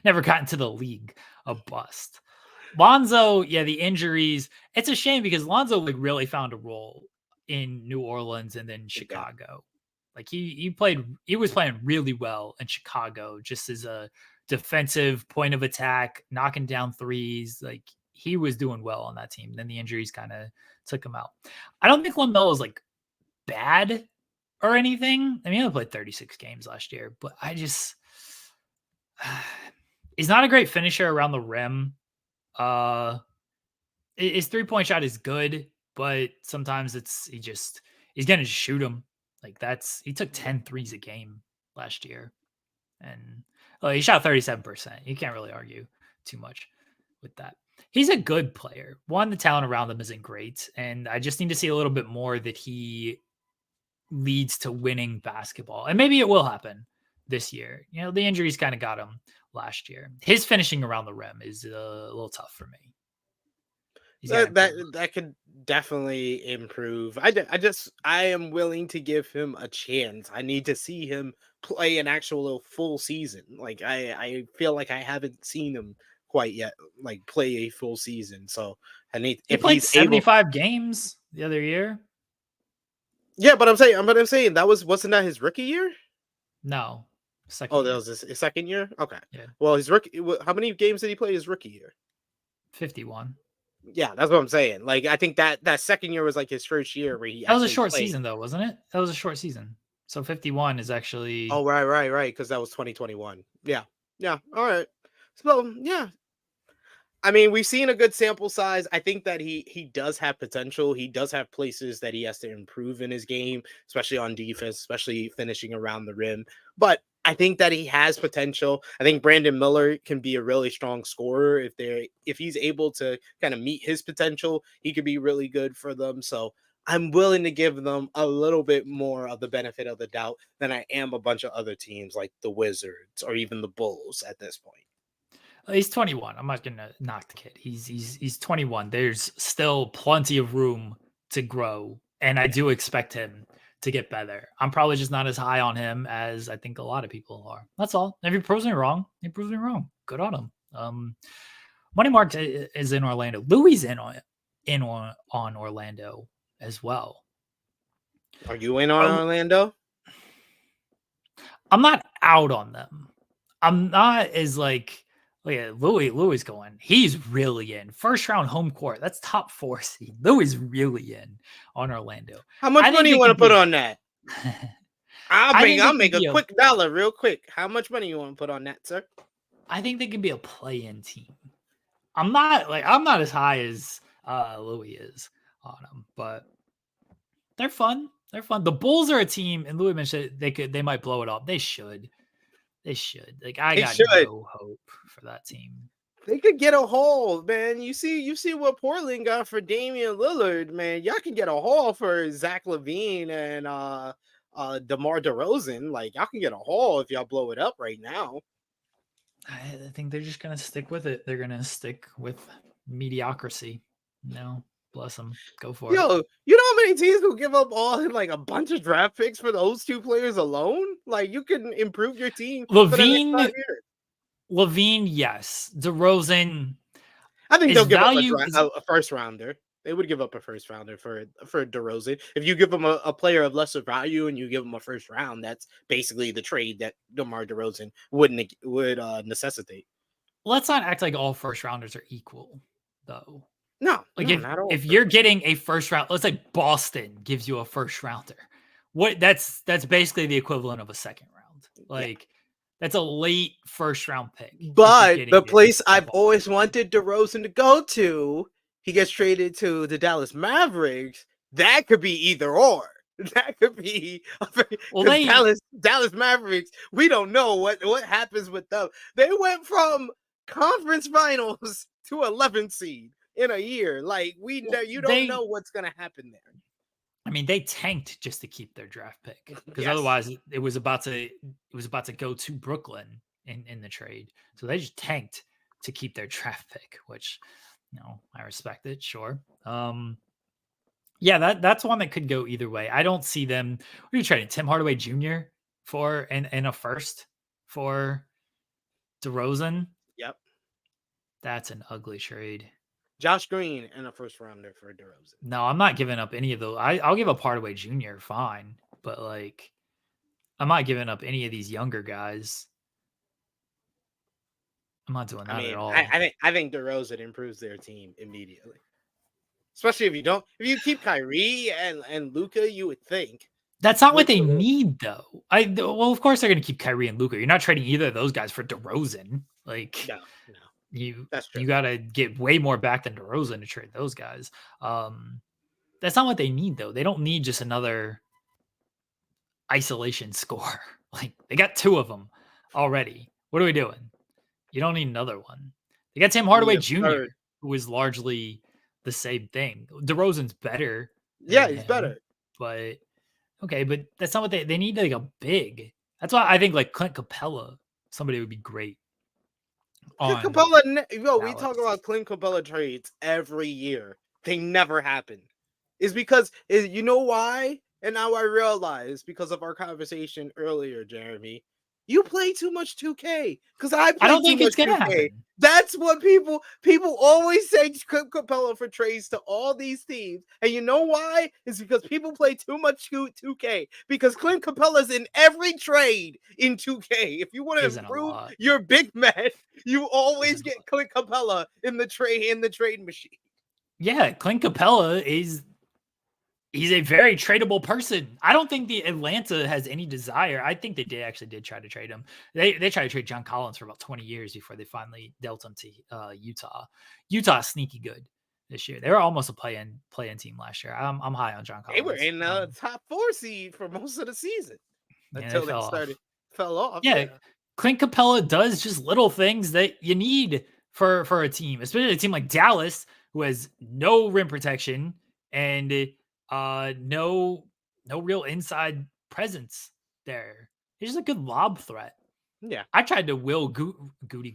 never got into the league a bust. Lonzo, yeah, the injuries. It's a shame because Lonzo like really found a role in New Orleans and then Chicago. Like he was playing really well in Chicago just as a defensive point of attack, knocking down threes. Like he was doing well on that team. Then the injuries kind of took him out. I don't think LaMelo is like bad or anything. I mean, he only played 36 games last year, but he's not a great finisher around the rim. His 3-point shot is good, but sometimes he's gonna shoot them. Like he took 10 threes a game last year. And he shot 37%. You can't really argue too much with that. He's a good player. One, the talent around him isn't great. And I just need to see a little bit more that he leads to winning basketball. And maybe it will happen this year. The injuries kind of got him last year. His finishing around the rim is a little tough for me. That could definitely improve. I am willing to give him a chance. I need to see him play an actual full season. Like I feel like I haven't seen him quite yet, like play a full season. So I need he played 75 games the other year. Yeah, but I'm saying wasn't that his rookie year? No. Second that was his second year? Okay. Yeah. Well, his rookie, how many games did he play his rookie year? 51. Yeah, that's what I'm saying. Like, I think that second year was like his first year where he. That was a short season, though, wasn't it? That was a short season. So 51 is actually. Oh, right. Because that was 2021. Yeah. All right. So yeah. I mean, we've seen a good sample size. I think that he does have potential. He does have places that he has to improve in his game, especially on defense, especially finishing around the rim. But I think that he has potential. I think Brandon Miller can be a really strong scorer if he's able to kind of meet his potential. He could be really good for them. So I'm willing to give them a little bit more of the benefit of the doubt than I am a bunch of other teams like the Wizards or even the Bulls at this point. He's 21. I'm not gonna knock the kid. He's 21. There's still plenty of room to grow, and I do expect him to get better. I'm probably just not as high on him as I think a lot of people are. That's all. If he proves me wrong, he proves me wrong. Good on him. Money Mark is in Orlando. Louis in on Orlando as well. Are you in on Orlando? I'm not out on them. I'm not as like. Look at Louis going. He's really in. First round home court. That's top 4 seed. Louis really in on Orlando. How much money you want to put on that? I'll make a quick dollar real quick. How much money you want to put on that, sir? I think they can be a play-in team. I'm not as high as Louis is on them, but they're fun. They're fun. The Bulls are a team, and Louis mentioned they might blow it up. They should. Like I got no hope for that team. They could get a haul, man. You see what Portland got for Damian Lillard, man. Y'all can get a haul for Zach LaVine and DeMar DeRozan. Like y'all can get a haul if y'all blow it up right now. I think they're just gonna stick with it. They're gonna stick with mediocrity. Bless them. Go for it. You know how many teams will give up like a bunch of draft picks for those 2 players alone? Like you can improve your team. LaVine, yes. DeRozan. I think they'll give up a first rounder. They would give up a first rounder for DeRozan. If you give them a player of lesser value and you give them a first round, that's basically the trade that DeMar DeRozan would necessitate. Let's not act like all first rounders are equal, though. No, like if you're getting a first round, let's say Boston gives you a first rounder. That's basically the equivalent of a second round. Like that's a late first round pick. But the place I've always wanted DeRozan to go to, he gets traded to the Dallas Mavericks. That could be either or. That could be Dallas Mavericks. We don't know what happens with them. They went from conference finals to 11th seed in a year. Like you don't know what's gonna happen there. I mean, they tanked just to keep their draft pick because otherwise it was about to go to Brooklyn in the trade. So they just tanked to keep their draft pick, which I respect it. Sure. Yeah, that's one that could go either way. I don't see them. What are you trading? Tim Hardaway Jr. for and a first for DeRozan? Yep. That's an ugly trade. Josh Green and a first rounder for DeRozan. No, I'm not giving up any of those. I'll give up Hardaway Jr. Fine, but like, I'm not giving up any of these younger guys. I'm not doing I that at mean, all. I think DeRozan improves their team immediately. Especially if you keep Kyrie and Luca, you would think. That's not what Luka they will need, though. Well, of course they're going to keep Kyrie and Luca. You're not trading either of those guys for DeRozan. Like no, no, you, that's true. you got to get way more back than DeRozan to trade those guys. That's not what they need, though. They don't need just another isolation score. Like they got 2 of them already. What are we doing? You don't need another one. They got Tim You need Hardaway a Jr., third. who is largely the same thing. DeRozan's better Yeah, than he's him, better. but okay, but that's not what they need, like a big. That's why I think like Clint Capella, somebody would be great Clint on Capella, we talk Dallas. about Clint Capella trades every year. They never happen. Is because you know why? And now I realize because of our conversation earlier, Jeremy, you play too much 2K. Because I I play don't too think it's much gonna 2K. happen. That's what people always say Clint Capella for trades to all these teams. And you know why? It's because people play too much 2K. Because Clint Capella's in every trade in 2K. If you want to Isn't a improve lot. your big man, you always Isn't a get lot. Clint Capella in the trade machine. Yeah, Clint Capella he's a very tradable person. I don't think the Atlanta has any desire. I think they did try to trade him. They tried to trade John Collins for about 20 years before they finally dealt him to Utah. Utah's sneaky good this year. They were almost a play-in team last year. I'm high on John They were Collins. in the top 4 seed for most of the season Yeah, they until they fell off. fell off. Yeah, Yeah. Clint Capella does just little things that you need for a team, especially a team like Dallas, who has no rim protection and no real inside presence there. He's just a good lob threat. Yeah. I tried to Rudy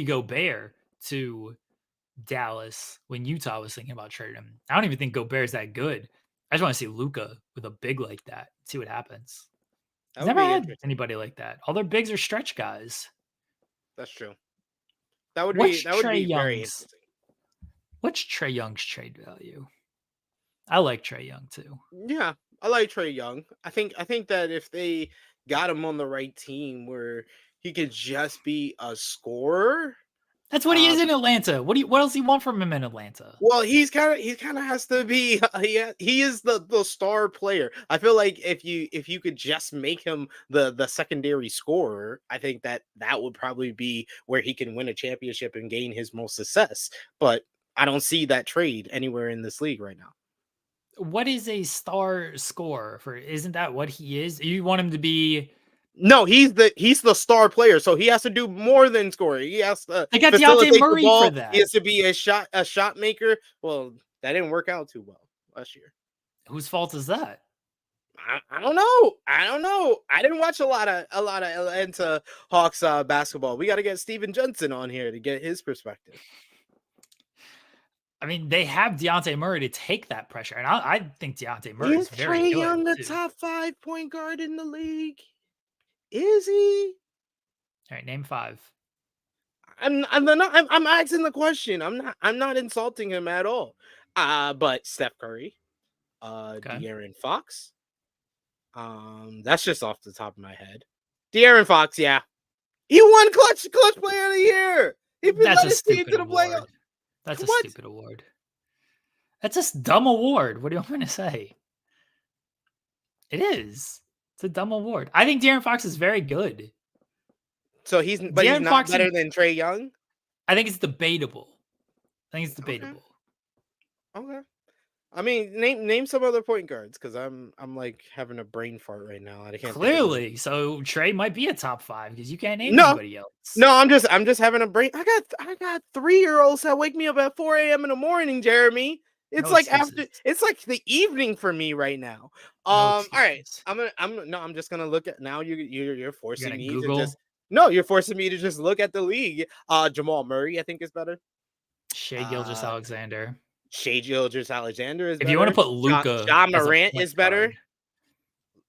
Gobert to Dallas when Utah was thinking about trading him. I don't even think Gobert's that good. I just want to see Luca with a big like that, see what happens. That He's would never be had interesting. anybody like that. All their bigs are stretch guys. That's true. What's That would Trey be very Young's interesting. what's Trey Young's trade value? I like Trey Young too. Yeah. I like Trey Young. I think that if they got him on the right team where he could just be a scorer, That's what he is in Atlanta. What else do you want from him in Atlanta? well, he kind of has to be he is the star player. I feel like if you could just make him the secondary scorer, I think that would probably be where he can win a championship and gain his most success. But I don't see that trade anywhere in this league right now. What is a star scorer for? Isn't that what he is? You want him to be No, he's the star player, so he has to do more than scoring. He has to they got Deontay facilitate the Murray for ball. He that. has to be a shot maker. Well, that didn't work out too well last year. Whose fault is that? I don't know. I don't know. I didn't watch a lot of Atlanta Hawks basketball. We got to get Steven Johnson on here to get his perspective. I mean, they have Deontay Murray to take that pressure, and I think Deontay Murray is Is very Trae good Young the too. top 5 point guard in the league? Is he? All right, name 5. I'm asking the question. I'm not insulting him at all. But Steph Curry, Okay. De'Aaron Fox. That's just off the top of my head. De'Aaron Fox, yeah. He won clutch player of the year. He That's led a his team stupid to the playoffs. award. That's a What? stupid award. That's a dumb award. What do you want me to say? It is. It's a dumb award. I think De'Aaron Fox is very good. So he's De'Aaron not Fox, better than Trae Young. I think it's debatable. I think it's Okay. debatable. Okay. I mean, name some other point guards because I'm like having a brain fart right now. I can't think of them. Clearly, so Trey might be a top 5 because you can't name No, anybody else. no, I'm just having a brain. I got 3-year-olds that wake me up at 4 a.m. in the morning, Jeremy. It's No like after excuses. it's like the evening for me right now. No All right. excuses. I'm just gonna look at now. You're You're forcing gonna me to just Google no, you're forcing me to just look at the league. Jamal Murray, I think is better. Shea Uh, Gilgeous-Alexander. Shai Gilgeous-Alexander is If you want to better. put Luca John as a Morant point is better. guard,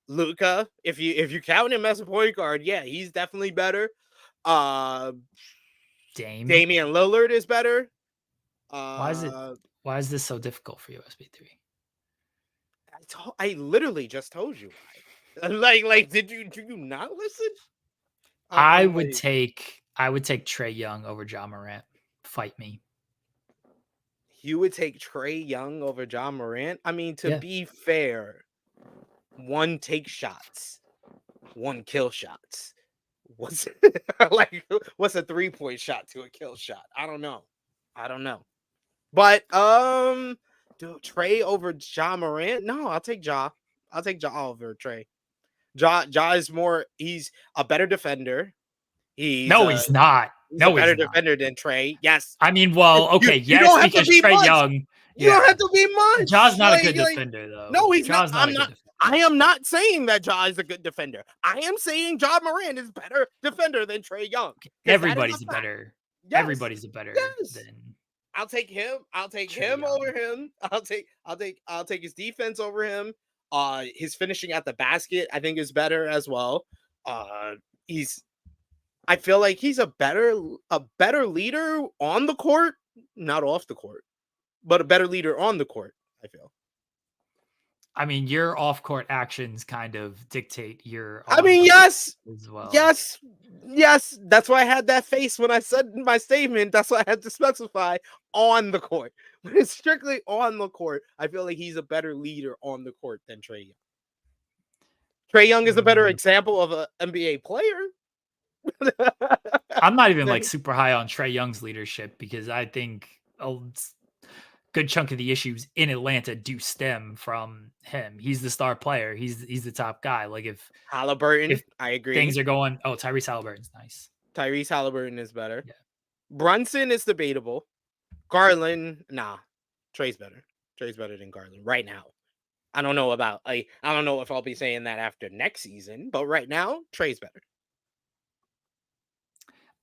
Luca, if you count him as a point guard, yeah, he's definitely better. Uh, Dame. Damian Lillard is better. Why is it? Uh, Why is this so difficult for you, SB3? I literally just told you why. Like, did you not listen? I I'm would like, take I would take Trae Young over Ja Morant. Fight me. You would take Trae Young over Ja Morant? I mean, to Yeah. be fair, one take shots, one kill shots. What's like what's a 3-point shot to a kill shot? I don't know. But dude, Trae over Ja Morant? No, I'll take Ja. I'll take Ja over Trae. Ja is more, he's a better defender. He's No, a he's not. he's a No, he's better not. defender than Trae. Yes. I mean, well, You okay, you yes, don't have to because be Trae much. Young, You don't yeah. have to be Ja's much. not a good defender, though. No, he's not. Ja's not a good defender. I am not saying that Ja is a good defender. I am saying Ja Morant is better defender than Trae Young. 'Cause that is Everybody's a a fact. better. Yes. Everybody's a better Yes. than I'll take him. I'll take Trae him Young. over him. I'll take his defense over him. His finishing at the basket, I think, is better as well. He's I feel like he's a better leader on the court, not off the court, but a better leader on the court, I feel. I mean, your off-court actions kind of dictate your I mean, on-court yes. as well. Yes. That's why I had that face when I said my statement. That's why I had to specify on the court. When it's strictly on the court, I feel like he's a better leader on the court than Trae Young. Trae Young is a better example of an NBA player. I'm not even like super high on Trae Young's leadership because I think a good chunk of the issues in Atlanta do stem from him. He's the star player. He's the top guy. Like if Halliburton, I agree. Things are going. Oh, Tyrese Halliburton's nice. Tyrese Halliburton is better. Yeah. Brunson is debatable. Garland, nah. Trae's better. Trae's better than Garland right now. I don't know if I'll be saying that after next season, but right now, Trae's better.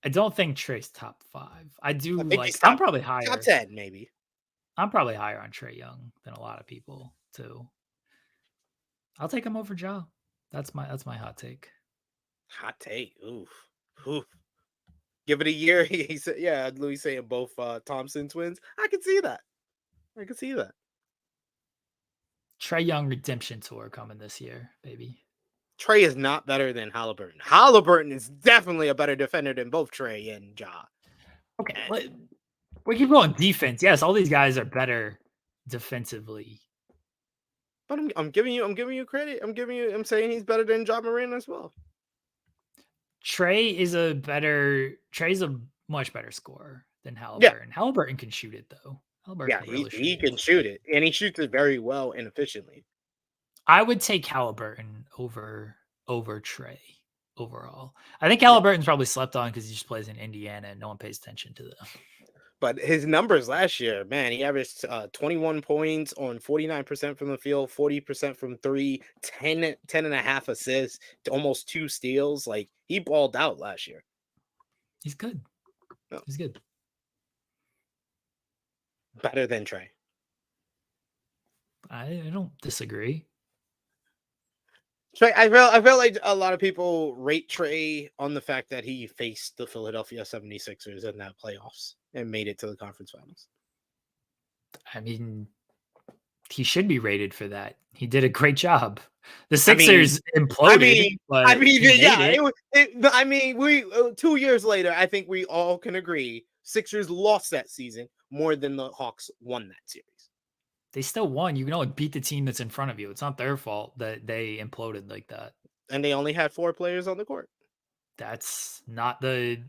I don't think Trae's top 5. I do I'm probably higher. Top 10, maybe. I'm probably higher on Trae Young than a lot of people too. I'll take him over Ja. That's my hot take. Hot take. Oof. Give it a year. He said, yeah, Louis saying both Thompson twins. I can see that. Trae Young redemption tour coming this year, baby. Trae is not better than Halliburton. Halliburton is definitely a better defender than both Trae and Ja. Okay, we keep going defense. Yes, all these guys are better defensively. But I'm giving you credit. I'm saying he's better than Ja Morant as well. Trae's a much better scorer than Halliburton. Yeah. Halliburton can shoot it though. He can shoot it, and he shoots it very well and efficiently. I would take Halliburton over Trae overall. I think Halliburton's probably slept on because he just plays in Indiana and no one pays attention to them. But his numbers last year, man, he averaged 21 points on 49% from the field, 40% from 3, 10 and a half assists, to almost 2 steals. Like, he balled out last year. He's good. Oh. He's good. Better than Trae. I don't disagree. Trae, I felt like a lot of people rate Trae on the fact that he faced the Philadelphia 76ers in that playoffs and made it to the conference finals. I mean, he should be rated for that. He did a great job. The Sixers imploded. We 2 years later, I think we all can agree Sixers lost that season more than the Hawks won that series. They still won. You can only beat the team that's in front of you. It's not their fault that they imploded like that. And they only had 4 players on the court. That's not the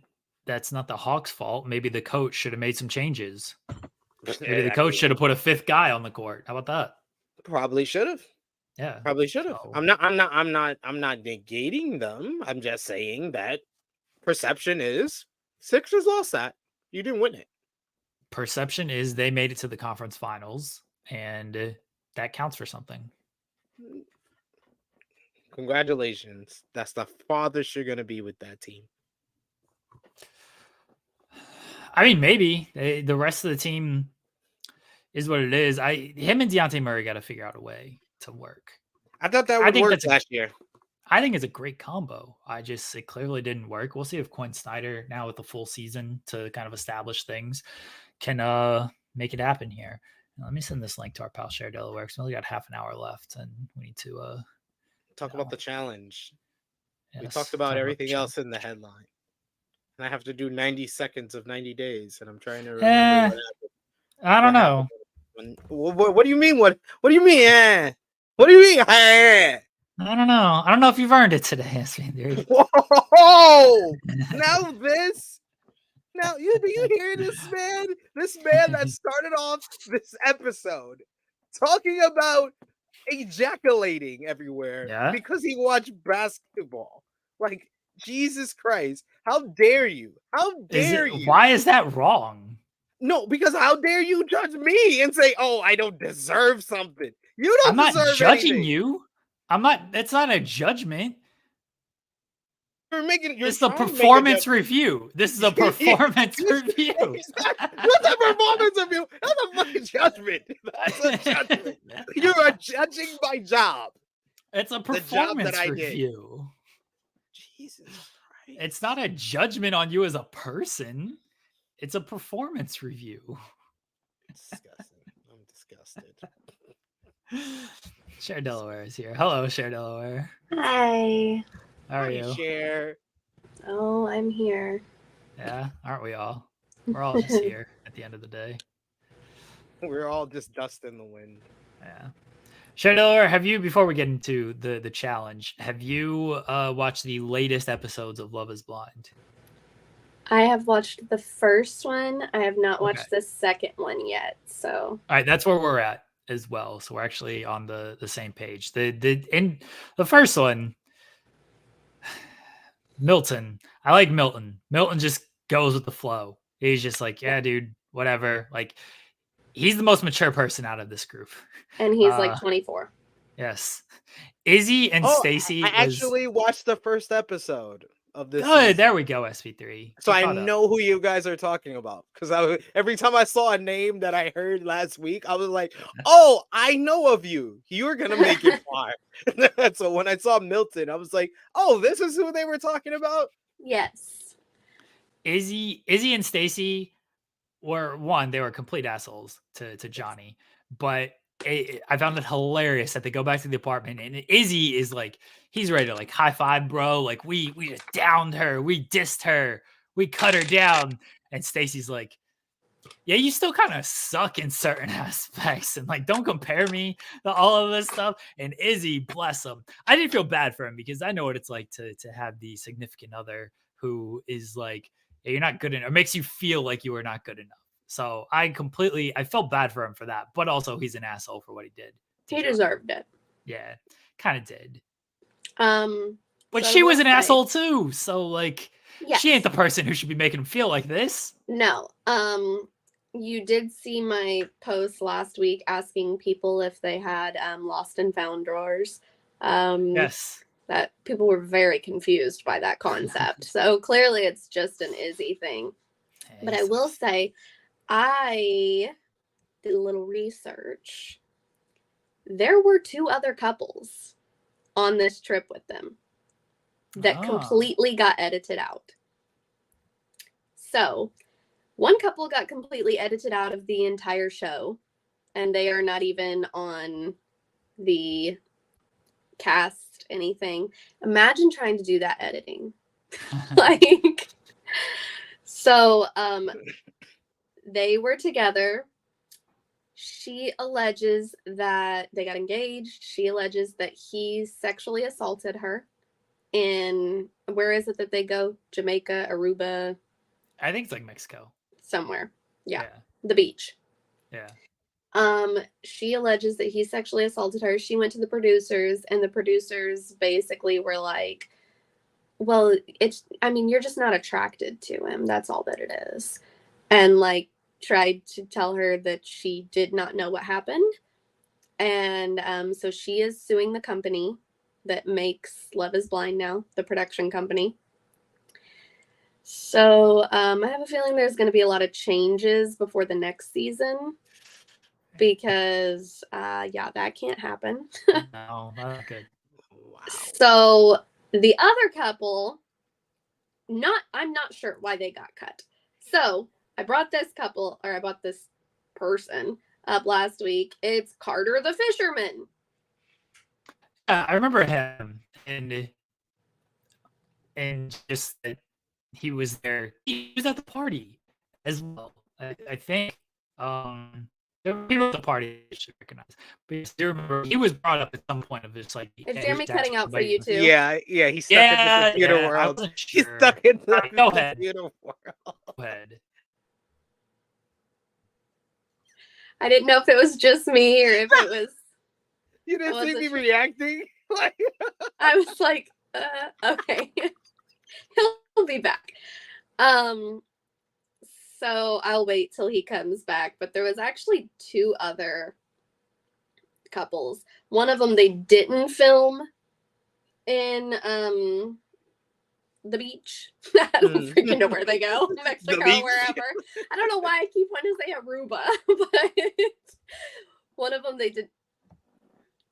Hawks' fault. Maybe the coach should have made some changes. Maybe the coach should have put a 5th guy on the court. How about that? Probably should have. Yeah. Probably should have. So, I'm not negating them. I'm just saying that perception is Sixers lost that. You didn't win it. Perception is they made it to the conference finals, and that counts for something. Congratulations. That's the farthest you're going to be with that team. I mean, maybe. The rest of the team is what it is. Him and Dejounte Murray got to figure out a way to work. I thought that would work last year. I think it's a great combo. It clearly didn't work. We'll see if Quinn Snyder, now with the full season to kind of establish things, can make it happen here. Let me send this link to our pal Cher Delaware because we only got half an hour left, and we need to talk about the challenge. Yes, we talked about everything else in the headline. And I have to do 90 seconds of 90 days, and I'm trying to remember Eh, I don't what happened. know. What do you mean? What do you mean? What do you mean? I don't know. I don't know if you've earned it today, SP3. Whoa! Now this. Now do you hear this man? This man that started off this episode talking about ejaculating everywhere Yeah. because he watched basketball. Like, Jesus Christ. How dare you? How dare you? Why is that wrong? No, because how dare you judge me and say, "Oh, I don't deserve something." You I'm don't not deserve judging anything. you. I'm not. It's not a judgment. You're It's a trying to make a performance review. This is a performance review. What's a performance review? That's a fucking judgment. That's a judgment. You are judging my job. It's a The job that performance I did. review. Jesus Christ. It's not a judgment on you as a person. It's a performance review. Disgusting. I'm disgusted. Cher Delaware is here. Hello, Cher Delaware. Hi. How are you? Cher. Oh, I'm here. Yeah, aren't we all? We're all just here at the end of the day. We're all just dust in the wind. Yeah. Cher Delaware, have you, before we get into the challenge, have you watched the latest episodes of Love is Blind? I have watched the first one. I have not watched Okay. the second one yet. So All right, that's where we're at as well. So we're actually on the same page. In the first one, Milton. I like Milton. Milton just goes with the flow. He's just like, yeah, dude, whatever. Like, he's the most mature person out of this group. and he's like 24. Yes. Izzy and Stacy. I actually watched the first episode of this. Good. There we go, SP3. So I know who you guys are talking about, because every time I saw a name that I heard last week, I was like, "Oh, I know of you. You're gonna make it far." So when I saw Milton, I was like, "Oh, this is who they were talking about." Yes. Izzy and Stacy were they were complete assholes to Johnny, but I found it hilarious that they go back to the apartment and Izzy is like, he's ready to like high five, bro. Like we just downed her, we dissed her, we cut her down, and Stacy's like, yeah, you still kind of suck in certain aspects, and like don't compare me to all of this stuff. And Izzy, bless him, I didn't feel bad for him because I know what it's like to have the significant other who is like, yeah, you're not good enough, or makes you feel like you are not good enough. So I felt bad for him for that, but also he's an asshole for what he did. He deserved it. Yeah, kind of did. But she was an asshole too. So like, yes. She ain't the person who should be making him feel like this. No. You did see my post last week asking people if they had lost and found drawers. Yes. That people were very confused by that concept. So clearly it's just an Izzy thing. But I will say, I did a little research. There were 2 other couples on this trip with them that completely got edited out. So one couple got completely edited out of the entire show, and they are not even on the cast, anything. Imagine trying to do that editing. Like, so they were together. She alleges that they got engaged. She alleges that he sexually assaulted her. In, where is it that they go? Jamaica, Aruba? I think it's like Mexico. Somewhere. Yeah. The beach. Yeah. She alleges that he sexually assaulted her. She went to the producers, and the producers basically were like, well, you're just not attracted to him. That's all that it is. And like tried to tell her that she did not know what happened. And so she is suing the company that makes Love is Blind now, the production company. So I have a feeling there's going to be a lot of changes before the next season, because that can't happen. No, not good. Wow. So the other couple, I'm not sure why they got cut. So I brought this person up last week. It's Carter the fisherman. I remember him, and just he was there. He was at the party as well. I think there were people at the party I should recognize. But I still remember he was brought up at some point of this like Is yeah, Jeremy cutting out for you too? Yeah, he's stuck in the computer I world. wasn't He's sure. stuck in the Alright, go ahead. computer world. Go ahead. I didn't know if it was just me or if it was. You didn't see wasn't me sure. reacting? Like, I was like, okay, he'll be back. So I'll wait till he comes back. But there was actually 2 other couples. One of them they didn't film in the beach. I don't freaking know where they go, Mexico, wherever. I don't know why I keep wanting to say Aruba, but one of them they did.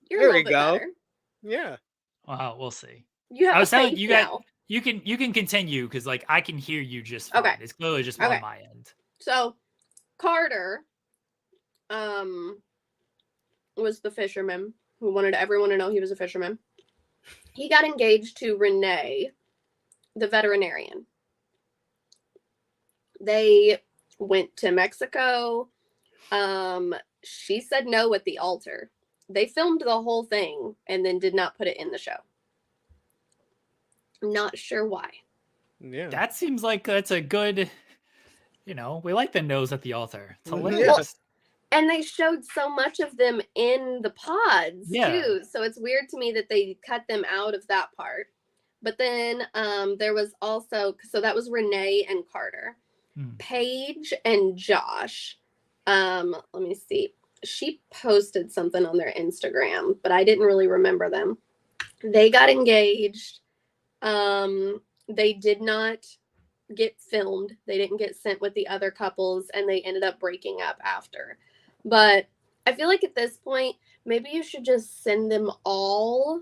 You're There a we little bit go. better. Yeah. Well, we'll see. You have I was a telling face you now. you can continue because like I can hear you just fine. Okay. It's clearly just Okay. on my end. So Carter was the fisherman who wanted everyone to know he was a fisherman. He got engaged to Renee, the veterinarian. They went to Mexico. She said no at the altar. They filmed the whole thing and then did not put it in the show. I'm not sure why. Yeah. That seems like that's a good, we like the nose at the altar. It's Yeah. hilarious. And they showed so much of them in the pods too. So it's weird to me that they cut them out of that part. But then there was also, so that was Renee and Carter. Paige and Josh. Let me see. She posted something on their Instagram, but I didn't really remember them. They got engaged. They did not get filmed. They didn't get sent with the other couples, and they ended up breaking up after. But I feel like at this point, maybe you should just send them all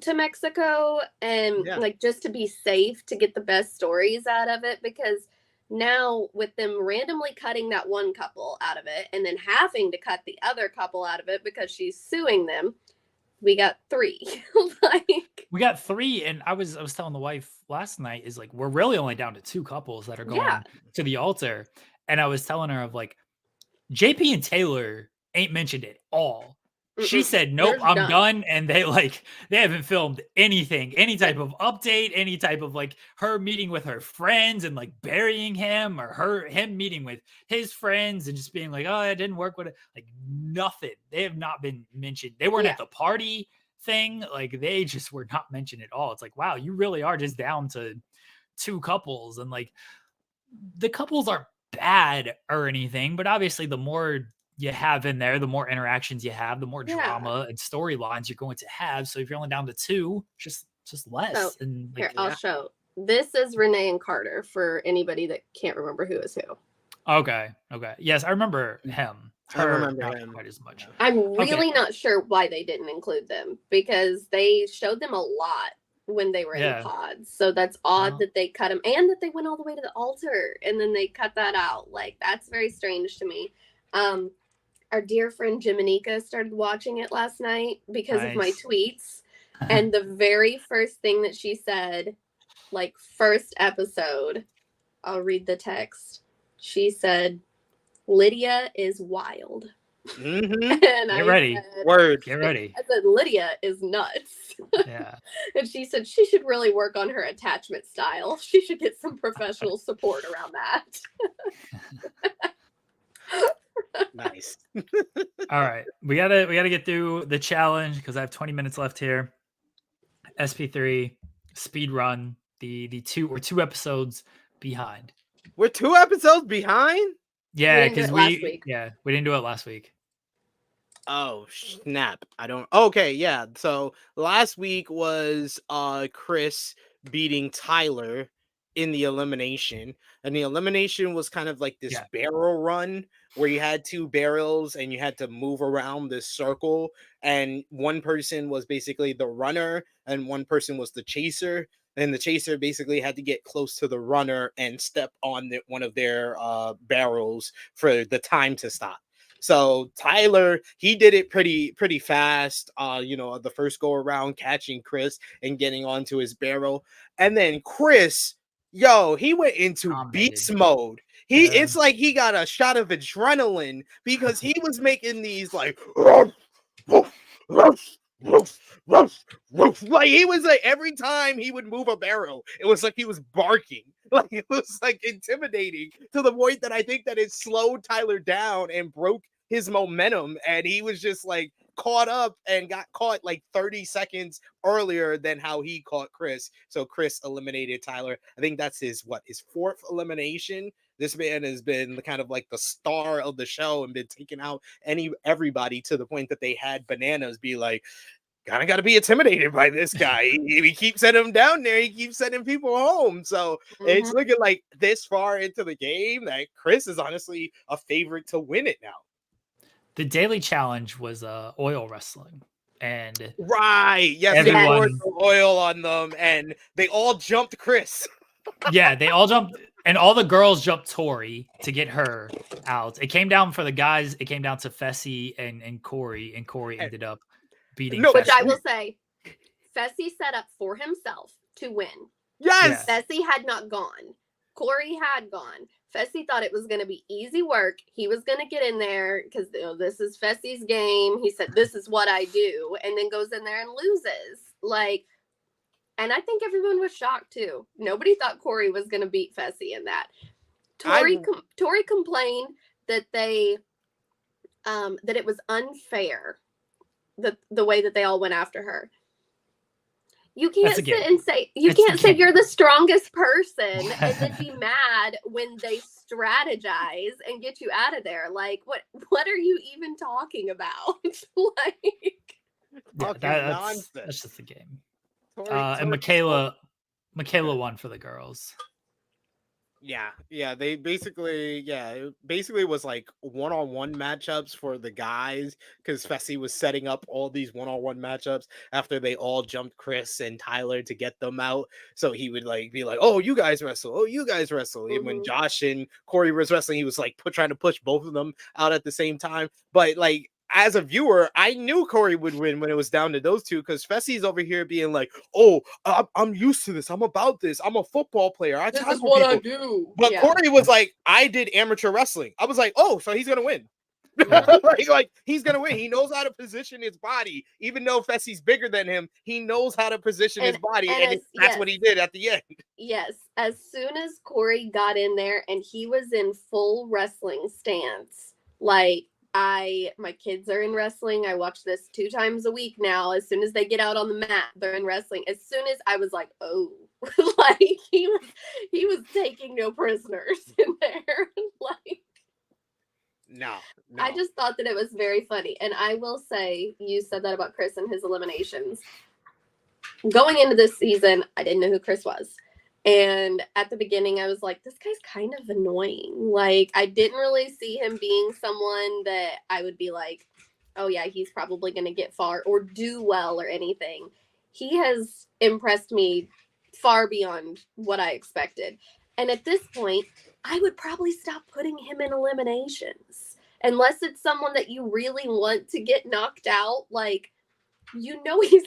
to Mexico and like just to be safe, to get the best stories out of it, because now with them randomly cutting that one couple out of it and then having to cut the other couple out of it because she's suing them, we got 3. We got 3, and I was telling the wife last night is like we're really only down to 2 couples that are going to the altar, and I was telling her of like JP and Taylor ain't mentioned at all. She said, nope, I'm done. And they haven't filmed anything, any type of update, any type of like her meeting with her friends and like burying him, or him meeting with his friends and just being like, oh, it didn't work with it. Like nothing. They have not been mentioned. They weren't at the party thing. Like they just were not mentioned at all. It's like, wow, you really are just down to 2 couples. And like the couples aren't bad or anything, but obviously the more you have in there, the more interactions you have, the more drama and storylines you're going to have. So if you're only down to 2, just less. So, and like, here, I'll show. This is Renee and Carter for anybody that can't remember who is who. Okay. Yes, I remember him. I remember him quite as much. I'm really not sure why they didn't include them, because they showed them a lot when they were in the pods. So that's odd that they cut them, and that they went all the way to the altar and then they cut that out. Like that's very strange to me. Our dear friend Jiminica started watching it last night because of my tweets. And the very first thing that she said, like first episode, I'll read the text. She said, Lydia is wild. And Get ready. Get ready. I said, Lydia is nuts. Yeah. And she said she should really work on her attachment style. She should get some professional support around that. Nice. All right. We gotta get through the challenge because I have 20 minutes left here. SP3 speed run. We're 2 episodes behind. We're 2 episodes behind? Yeah, because we didn't do it last week. Oh snap. Okay, yeah. So last week was Chris beating Tyler in the elimination, and the elimination was kind of like this barrel run where you had 2 barrels and you had to move around this circle, and one person was basically the runner and one person was the chaser, and the chaser basically had to get close to the runner and step on one of their barrels for the time to stop. So Tyler, he did it pretty fast, the first go around, catching Chris and getting onto his barrel. And then Chris Yo, he went into Dominated. beast mode. It's like he got a shot of adrenaline because he was making these like like he was like every time he would move a barrel, it was like he was barking. Like it was like intimidating to the point that I think that it slowed Tyler down and broke his momentum, and he was just like caught up and got caught like 30 seconds earlier than how he caught Chris. So Chris eliminated Tyler. I think that's his fourth elimination. This man has been kind of like the star of the show and been taking out everybody to the point that they had Bananas be like, kind of got to be intimidated by this guy. He keeps sending him down there. He keeps sending people home. So it's looking like this far into the game that Chris is honestly a favorite to win it now. The daily challenge was oil wrestling, and right, yes, they poured the oil on them, and they all jumped Chris. Yeah, they all jumped, and all the girls jumped Tori to get her out. It came down for the guys. It came down to Fessy and Corey, and Corey ended up beating. No, which I will say, Fessy set up for himself to win. Yes, Fessy had not gone. Corey had gone. Fessy thought it was going to be easy work. He was going to get in there because this is Fessy's game. He said, "This is what I do," and then goes in there and loses. And I think everyone was shocked too. Nobody thought Corey was going to beat Fessy in that. Tori complained that that it was unfair the way that they all went after her. You can't sit and say you're the strongest person and then be mad when they strategize and get you out of there. Like, what are you even talking about? That's just the game. And Michaela won for the girls. Yeah. They basically, it basically was like one-on-one matchups for the guys because Fessy was setting up all these one-on-one matchups after they all jumped Chris and Tyler to get them out. So he would be like, "Oh, you guys wrestle. Oh, you guys wrestle." And when Josh and Corey was wrestling, he was like trying to push both of them out at the same time. But like, as a viewer, I knew Corey would win when it was down to those two because Fessy's over here being like, "Oh, I'm used to this. I'm about this. I'm a football player. This is what I do." But Corey was like, "I did amateur wrestling." I was like, "Oh, so he's gonna win." like he's gonna win. He knows how to position his body, even though Fessy's bigger than him. He knows how to position his body, and that's what he did at the end. Yes, as soon as Corey got in there and he was in full wrestling stance, my kids are in wrestling. I watch this 2 times a week now. As soon as they get out on the mat, they're in wrestling. As soon as I was like, "Oh," he was taking no prisoners in there. No. I just thought that it was very funny. And I will say, you said that about Chris and his eliminations. Going into this season, I didn't know who Chris was. And at the beginning, I was like, this guy's kind of annoying. I didn't really see him being someone that I would be like, "Oh yeah, he's probably going to get far or do well or anything." He has impressed me far beyond what I expected. And at this point, I would probably stop putting him in eliminations. Unless it's someone that you really want to get knocked out, he's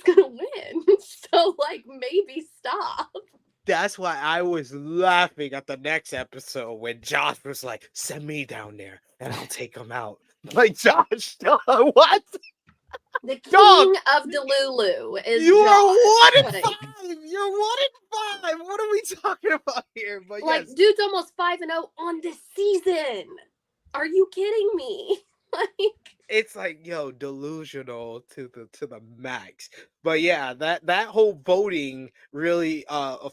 going to win. So, maybe stop. That's why I was laughing at the next episode when Josh was like, "Send me down there and I'll take him out." Like, Josh, what? The king of Delulu is You Josh. are 1-5. You're 1-5. What are we talking about here? But dude's almost 5-0 on this season. Are you kidding me? It's like, yo, delusional to the max. But yeah, that whole voting really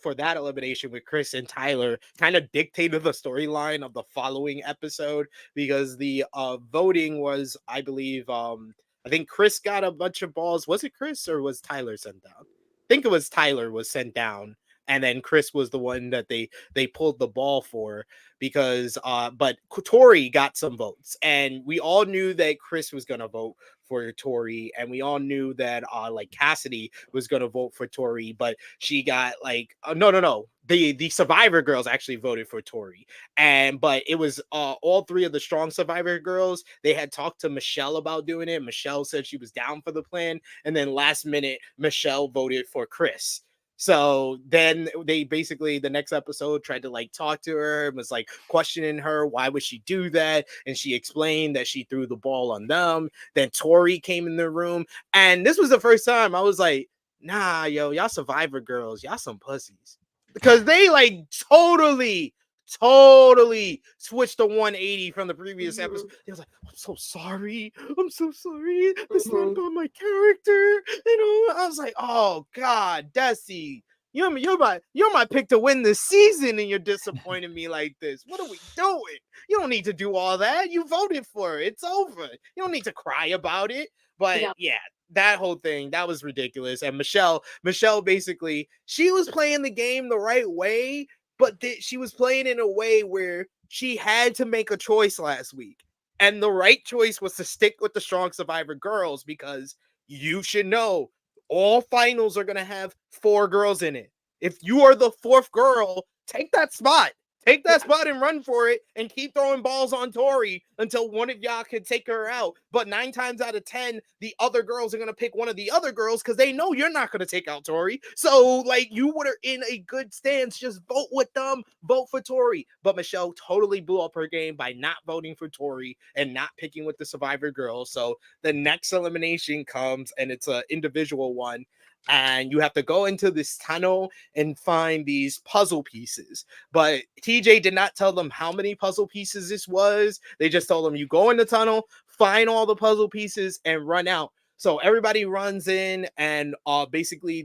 for that elimination with Chris and Tyler kind of dictated the storyline of the following episode because the voting was, I believe, I think Chris got a bunch of balls. Was it Chris or was Tyler sent down? I think it was Tyler was sent down. And then Chris was the one that they pulled the ball for because but Tori got some votes, and we all knew that Chris was gonna vote for Tori, and we all knew that Cassidy was gonna vote for Tori, but she got no. The Survivor girls actually voted for Tori, but it was all 3 of the strong Survivor girls. They had talked to Michelle about doing it. Michelle said she was down for the plan, and then last minute Michelle voted for Chris. So then they basically the next episode tried to like talk to her and was like questioning her, why would she do that? And she explained that she threw the ball on them. Then Tori came in the room, and this was the first time I was like, nah, yo, y'all Survivor girls, y'all some pussies. Because they like totally switched to 180 from the previous episode. He was like, I'm so sorry. It's not about my character. I was like, oh God, Desi, you're my pick to win this season, and you're disappointing me like this. What are we doing? You don't need to do all that. You voted for it. It's over. You don't need to cry about it. But yeah, that whole thing, that was ridiculous. And Michelle basically, she was playing the game the right way, but she was playing in a way where she had to make a choice last week. And the right choice was to stick with the strong Survivor girls, because you should know all finals are going to have 4 girls in it. If you are the 4th girl, take that spot. Take that spot and run for it, and keep throwing balls on Tori until one of y'all can take her out. But 9 times out of 10, the other girls are going to pick one of the other girls because they know you're not going to take out Tori. So, like, you were in a good stance. Just vote with them. Vote for Tori. But Michelle totally blew up her game by not voting for Tori and not picking with the Survivor girls. So the next elimination comes, and it's an individual one. And you have to go into this tunnel and find these puzzle pieces. But TJ did not tell them how many puzzle pieces this was. They just told them, you go in the tunnel, find all the puzzle pieces, and run out. So everybody runs in, and basically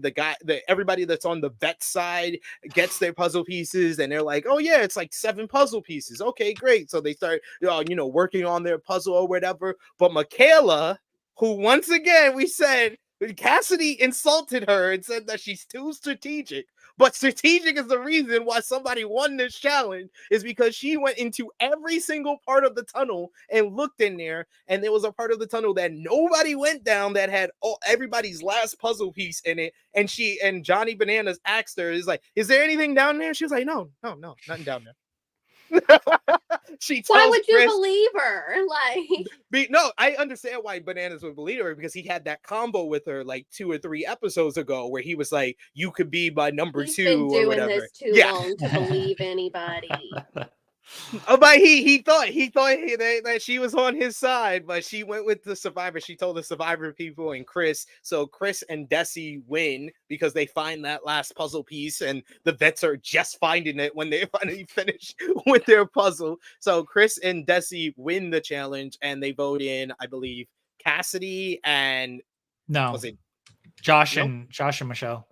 everybody that's on the vet side gets their puzzle pieces, and they're like, oh yeah, it's like 7 puzzle pieces. Okay, great. So they start, working on their puzzle or whatever. But Michaela, who once again we said, Cassidy insulted her and said that she's too strategic. But strategic is the reason why somebody won this challenge, is because she went into every single part of the tunnel and looked in there. And there was a part of the tunnel that nobody went down that had everybody's last puzzle piece in it. And Johnny Bananas asked her, is there anything down there? She was like, no, nothing down there. Why would you believe her? No, I understand why Bananas would believe her, because he had that combo with her like 2 or 3 episods ago where he was like, you could be my number He's 2 been or doing whatever. This too long to believe anybody. But he thought that she was on his side, but she went with the Survivor. She told the Survivor people and Chris. So Chris and Desi win because they find that last puzzle piece, and the vets are just finding it when they finally finish with their puzzle. So Chris and Desi win the challenge, and they vote in, I believe, Cassidy and Josh and Michelle.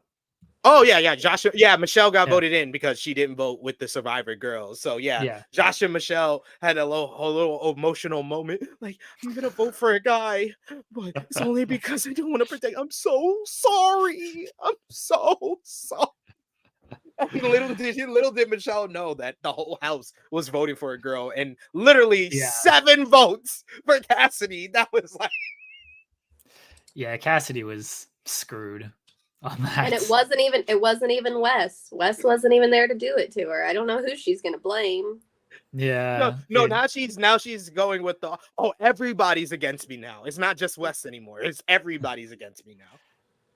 Oh yeah, Josh. Yeah, Michelle got voted in because she didn't vote with the Survivor girls. So yeah, Josh and Michelle had a little emotional moment. Like, I'm gonna vote for a guy, but it's only because I don't want to protect. I'm so sorry. I'm so sorry. Little did Michelle know that the whole house was voting for a girl, and literally 7 votes for Cassidy. That was like, Cassidy was screwed on that. And it wasn't even Wes. Wes wasn't even there to do it to her. I don't know who she's gonna blame. Yeah. No, now she's going with everybody's against me now. It's not just Wes anymore. It's everybody's against me now.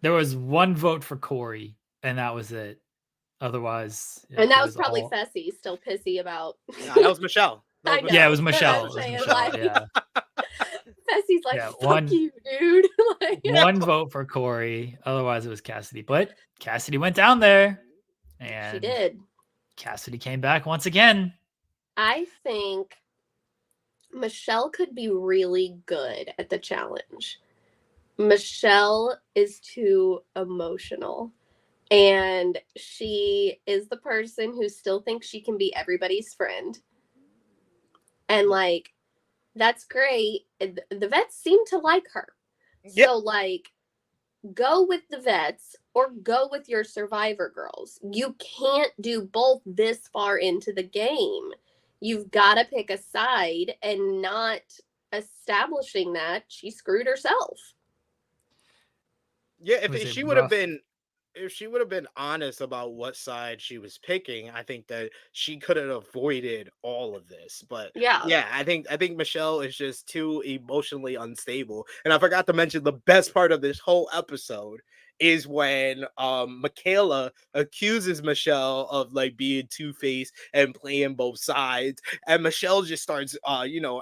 There was 1 vote for Corey, and that was it. Otherwise, and that was probably Fessy still pissy about. No, that was Michelle. It was Michelle. Fessy's like, fuck you, dude. 1 vote for Corey. Otherwise, it was Cassidy. But Cassidy went down there, and she did. Cassidy came back once again. I think Michelle could be really good at the challenge. Michelle is too emotional, and she is the person who still thinks she can be everybody's friend. And that's great. The vets seem to like her. Yep. So go with the vets or go with your Survivor girls. You can't do both this far into the game. You've got to pick a side, and not establishing that, she screwed herself. Yeah, if she would have been honest about what side she was picking, I think that she could have avoided all of this. But yeah, I think Michelle is just too emotionally unstable. And I forgot to mention, the best part of this whole episode is when Michaela accuses Michelle of like being two-faced and playing both sides, and Michelle just starts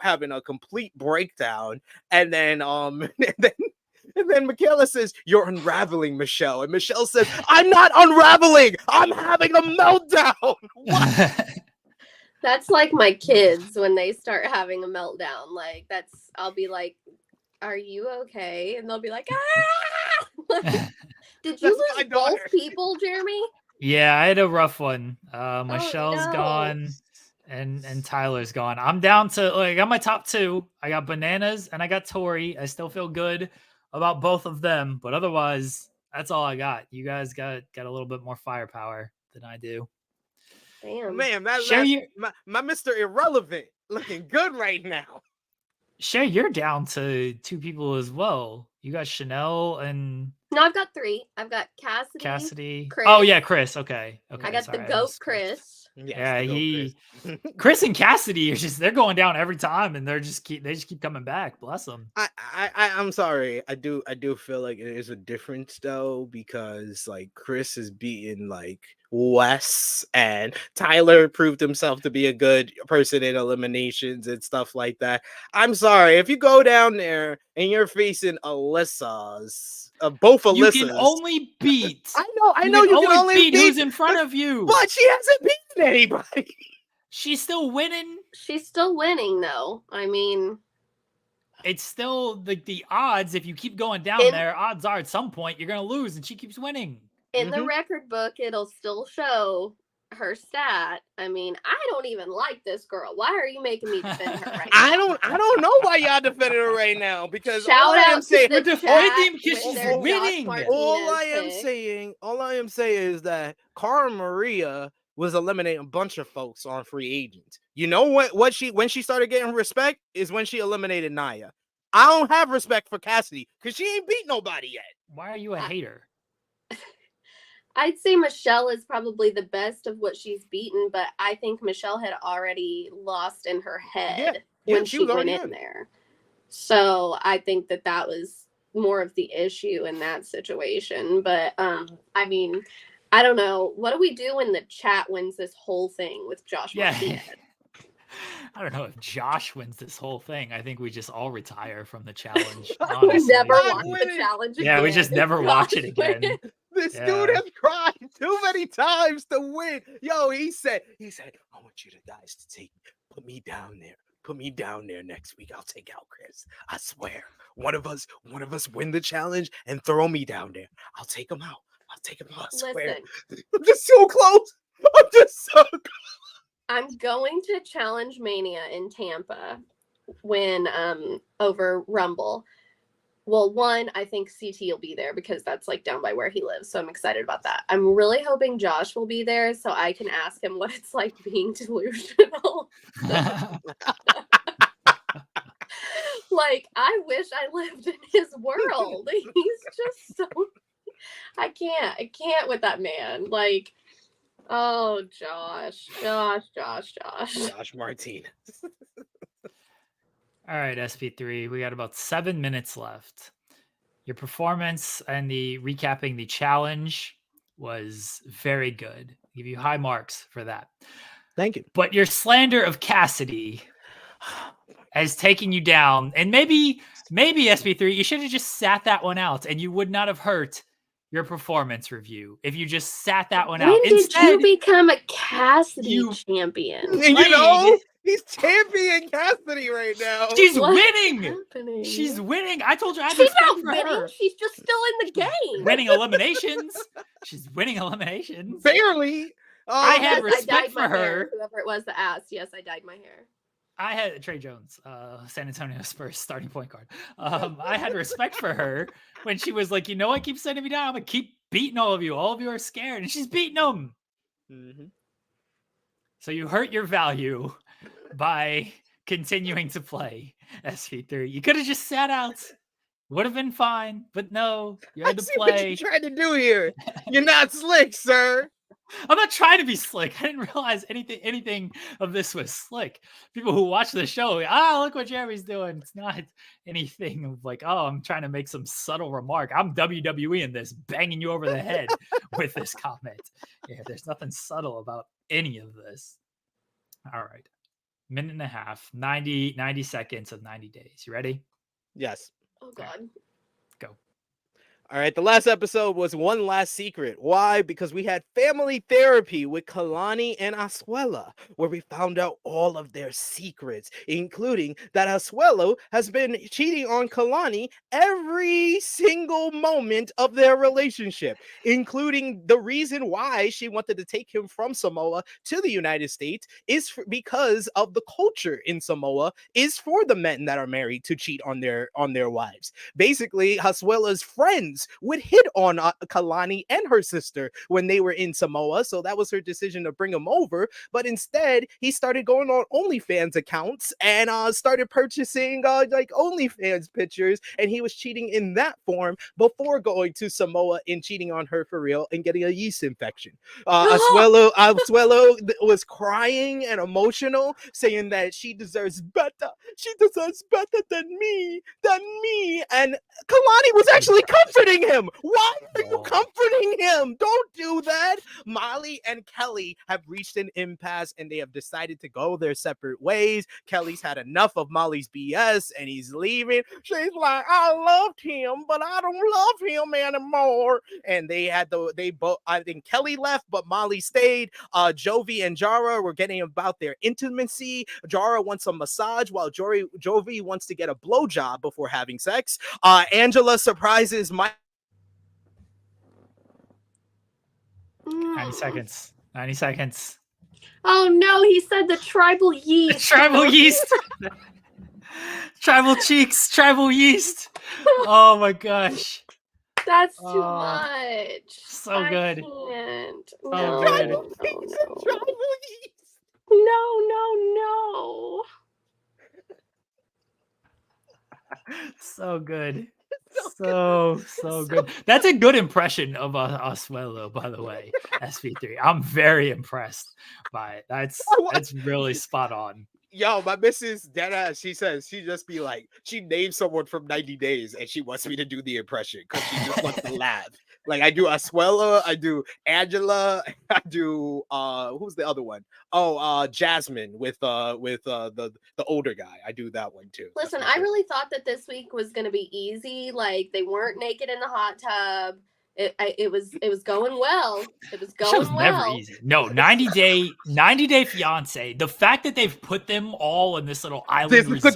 having a complete breakdown, and then and then Michaela says, "You're unraveling, Michelle," and Michelle says, "I'm not unraveling, I'm having a meltdown." What? That's like my kids when they start having a meltdown. Like I'll be like, "Are you okay?" And they'll be like, "Ah!" Like, did you lose both people, Jeremy? Yeah, I had a rough one. Michelle's gone and Tyler's gone. I'm down to I got my top two. I got Bananas and I got Tori. I still feel good about both of them, but otherwise, that's all I got. You guys got a little bit more firepower than I do. Damn. Man, my Mr. Irrelevant looking good right now. Cher, you're down to two people as well. You got Chanel and... No, I've got three. I've got Cassidy. Chris. Oh, yeah, Chris. Okay. I got the GOAT Chris. Yes, Chris and Cassidy are they're going down every time, and they just keep coming back. Bless them. I'm sorry. I do feel like it is a difference though, because like Chris is beating like Wes, and Tyler proved himself to be a good person in eliminations and stuff like that. I'm sorry if you go down there and you're facing Alyssa's. Both Alyssas. You can only beat. I know. You can only beat who's in front of you. But she hasn't beaten anybody. She's still winning. She's still winning, though. I mean, it's still the odds. If you keep going down there, odds are at some point you're gonna lose, and she keeps winning. In the record book, it'll still show her stat. I mean, I don't even like this girl. Why are you making me defend her right now? I don't know why y'all defending her right now, because all I am saying, we're defending because she's winning. All I am saying is that Cara Maria was eliminating a bunch of folks on free agents. You know when she started getting respect is when she eliminated Nia. I don't have respect for Cassidy because she ain't beat nobody yet. Why are you a hater? I'd say Michelle is probably the best of what she's beaten, but I think Michelle had already lost in her head when she went in there. So I think that was more of the issue in that situation. But I mean, I don't know. What do we do when the chat wins this whole thing with Josh Martinez? I don't know if Josh wins this whole thing. I think we just all retire from the challenge. We never watch the challenge again. Yeah, we just never watch it again. This dude has cried too many times to win. Yo, he said, I want you guys to put me down there. Put me down there next week. I'll take out Chris. I swear. One of us win the challenge and throw me down there. I'll take him out. I swear. Listen, I'm just so close. I'm going to Challenge Mania in Tampa when over Rumble. Well, one, I think CT will be there because that's like down by where he lives. So I'm excited about that. I'm really hoping Josh will be there so I can ask him what it's like being delusional. Like, I wish I lived in his world. He's just so... I can't with that man. Like, oh, Josh Martinez. All right, SP3, we got about 7 minutes left. Your performance and recapping the challenge was very good. I'll give you high marks for that. Thank you. But your slander of Cassidy has taken you down. And maybe SP3, you should have just sat that one out and you would not have hurt your performance review if you just sat that one out. When did you become a Cassidy champion? You know, he's champion Cassidy right now. She's winning. She's winning. I told you I had respect for her. She's just still in the game. Winning eliminations. She's winning eliminations. Barely. I had respect for her. Whoever it was that asked. Yes, I dyed my hair. I had Trey Jones, San Antonio Spurs starting point guard. I had respect for her when she was like, I keep sending me down. I'm going to keep beating all of you. All of you are scared. And she's beating them. Mm-hmm. So you hurt your value by continuing to play SP3. You could have just sat out. Would have been fine. But no, you had to play. What you trying to do here? You're not slick, sir. I'm not trying to be slick. I didn't realize anything of this was slick. People who watch the show, look what Jeremy's doing. It's not anything of like, oh, I'm trying to make some subtle remark. I'm WWE in this, banging you over the head with this comment. Yeah, there's nothing subtle about any of this. All right. Minute and a half, 90 seconds of 90 days. You ready? Yes. Oh God. Go. All right, the last episode was One Last Secret. Why? Because we had family therapy with Kalani and Asuela, where we found out all of their secrets, including that Asuela has been cheating on Kalani every single moment of their relationship, including the reason why she wanted to take him from Samoa to the United States is because of the culture in Samoa is for the men that are married to cheat on their wives. Basically, Asuela's friends would hit on Kalani and her sister when they were in Samoa, so that was her decision to bring him over. But instead, he started going on OnlyFans accounts and started purchasing like OnlyFans pictures, and he was cheating in that form before going to Samoa and cheating on her for real and getting a yeast infection. Asuelo was crying and emotional, saying that she deserves better. She deserves better than me, and Kalani was actually comforting him. Why are you comforting him? Don't do that. Molly and Kelly have reached an impasse and they have decided to go their separate ways. Kelly's had enough of Molly's BS and he's leaving. She's like, I loved him, but I don't love him anymore. And they both, I think Kelly left, but Molly stayed. Jovi and Jara were getting about their intimacy. Jara wants a massage while Jovi wants to get a blowjob before having sex. Angela surprises Mike. 90 seconds. 90 seconds. Oh no, he said the tribal yeast. Tribal yeast. Tribal cheeks. Tribal yeast. Oh my gosh. That's too much. So good. I can't. So No, good. no. So good. So good. That's a good impression of Asuelo, by the way. SP3. I'm very impressed by it. That's really spot on. Yo, my missus, deadass, she says she just be like, she names someone from 90 Days and she wants me to do the impression because she just wants to laugh. Like I do Asuela, I do Angela, I do who's the other one? Oh, Jasmine with the older guy. I do that one too. Listen, I really thought that this week was gonna be easy. Like they weren't naked in the hot tub. It was going well. It was going well. Never easy. No, 90 Day Fiance. The fact that they've put them all in this little island. This is the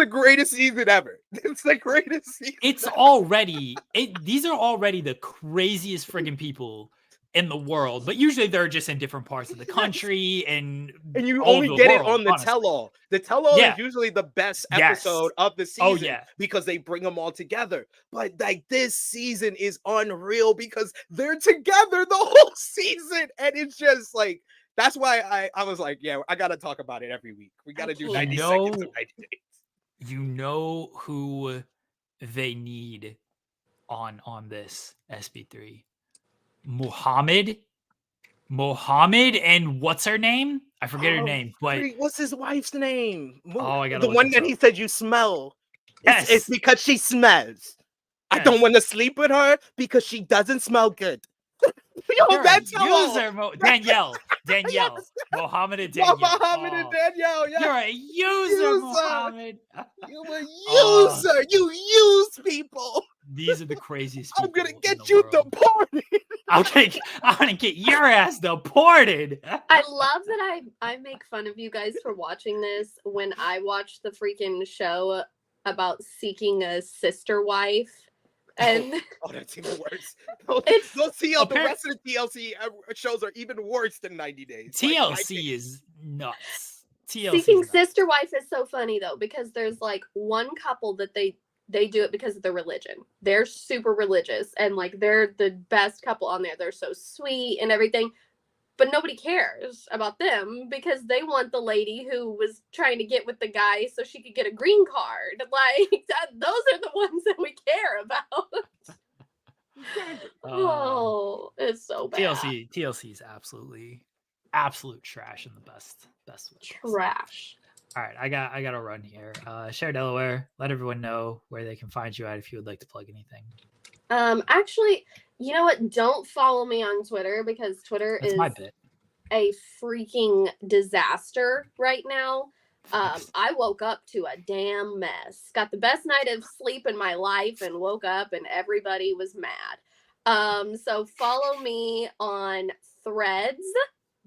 greatest season ever. It's the greatest season. It's already these are already the craziest friggin' people in the world, but usually they're just in different parts of the country and you only get it on the tell-all. The tell-all is usually the best episode of the season because they bring them all together. But like this season is unreal because they're together the whole season, and it's just like that's why I was like, yeah, I gotta talk about it every week. We gotta do 90 seconds of 90 days. You know who they need on this SP3? Muhammad and what's her name? I forget her name, but what's his wife's name? I got the one that he said you smell. Yes. It's because she smells. I don't want to sleep with her because she doesn't smell good. Yo, that's Danielle. Yes. Mohammed and Danielle. Yeah. You're a user, Mohammed. You're a user. You use people. These are the craziest people. I'm gonna get you deported. I'm gonna get your ass deported. I love that I make fun of you guys for watching this when I watch the freaking show about seeking a sister wife. And that's even worse. The rest of the TLC shows are even worse than 90 Days. TLC is nuts. Seeking sister wife is so funny though because there's like one couple that they do it because of their religion. They're super religious and like they're the best couple on there. They're so sweet and everything. But nobody cares about them because they want the lady who was trying to get with the guy so she could get a green card. Like those are the ones that we care about. Exactly. Oh, it's so bad. TLC is absolute trash in the best way. Trash. All right, I got to run here. Cher Delaware, let everyone know where they can find you at if you would like to plug anything. Actually, you know what? Don't follow me on Twitter because Twitter That's is my bit. a freaking disaster right now. I woke up to a damn mess. Got the best night of sleep in my life and woke up and everybody was mad. So follow me on Threads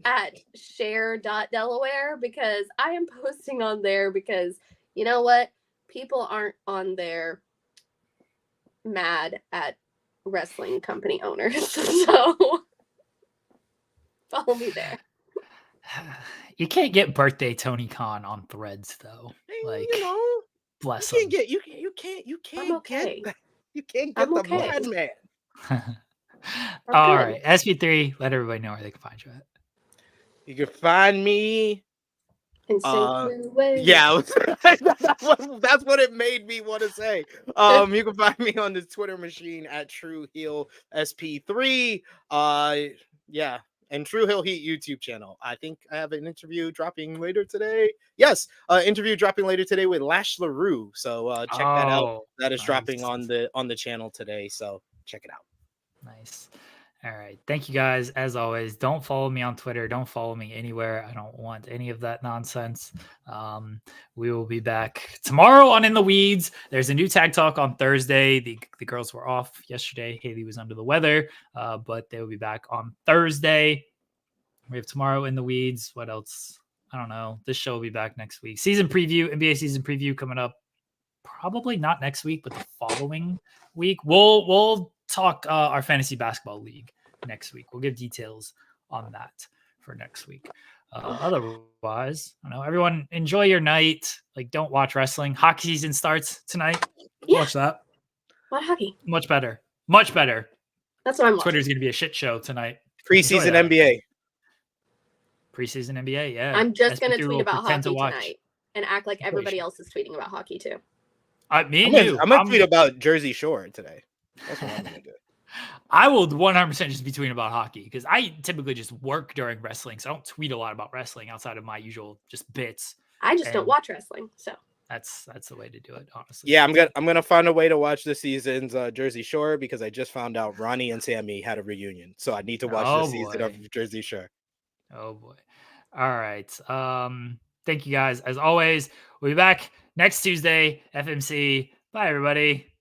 at Cher.Delaware because I am posting on there because you know what? People aren't on there mad at wrestling company owners. So follow me there. You can't get birthday Tony Khan on Threads though. Like, you know, bless you him. can't okay. get that. You can't I'm get the okay. madman. All good. right, SP3. Let everybody know where they can find you at. You can find me. And stay away. Yeah, that's what it made me want to say. You can find me on the Twitter machine at True Heel SP3. Yeah, and True Hill Heat YouTube channel. I think I have an interview dropping later today. Yes, interview dropping later today with Lash LaRue. So check that out. That is Nice. dropping on the channel today. So check it out. Nice. All right. Thank you guys. As always, don't follow me on Twitter. Don't follow me anywhere. I don't want any of that nonsense. We will be back tomorrow on In the Weeds. There's a new tag talk on Thursday. The girls were off yesterday. Haley was under the weather, but they will be back on Thursday. We have tomorrow In the Weeds. What else? I don't know. This show will be back next week. Season preview, NBA season preview coming up. Probably not next week, but the following week. We'll talk our fantasy basketball league next week. We'll give details on that for next week. Otherwise, I don't know. Everyone enjoy your night. Like, don't watch wrestling. Hockey season starts tonight. Yeah. Watch that. What hockey? Much better. Much better. That's what I'm watching. Twitter's gonna be a shit show tonight. Preseason NBA. Preseason NBA, yeah. I'm just gonna SP3 tweet will about pretend to hockey watch. tonight and act like everybody else is tweeting about hockey too. Me and you. I'm gonna tweet about Jersey Shore today. That's what I'm gonna do. I will 100% just be tweeting about hockey because I typically just work during wrestling, so I don't tweet a lot about wrestling outside of my usual just bits. I just don't watch wrestling, so that's the way to do it, honestly. Yeah, I'm gonna find a way to watch this season's Jersey Shore because I just found out Ronnie and Sammy had a reunion, so I need to watch this season of Jersey Shore. Oh boy! All right. Thank you guys as always. We'll be back next Tuesday. FMC. Bye, everybody.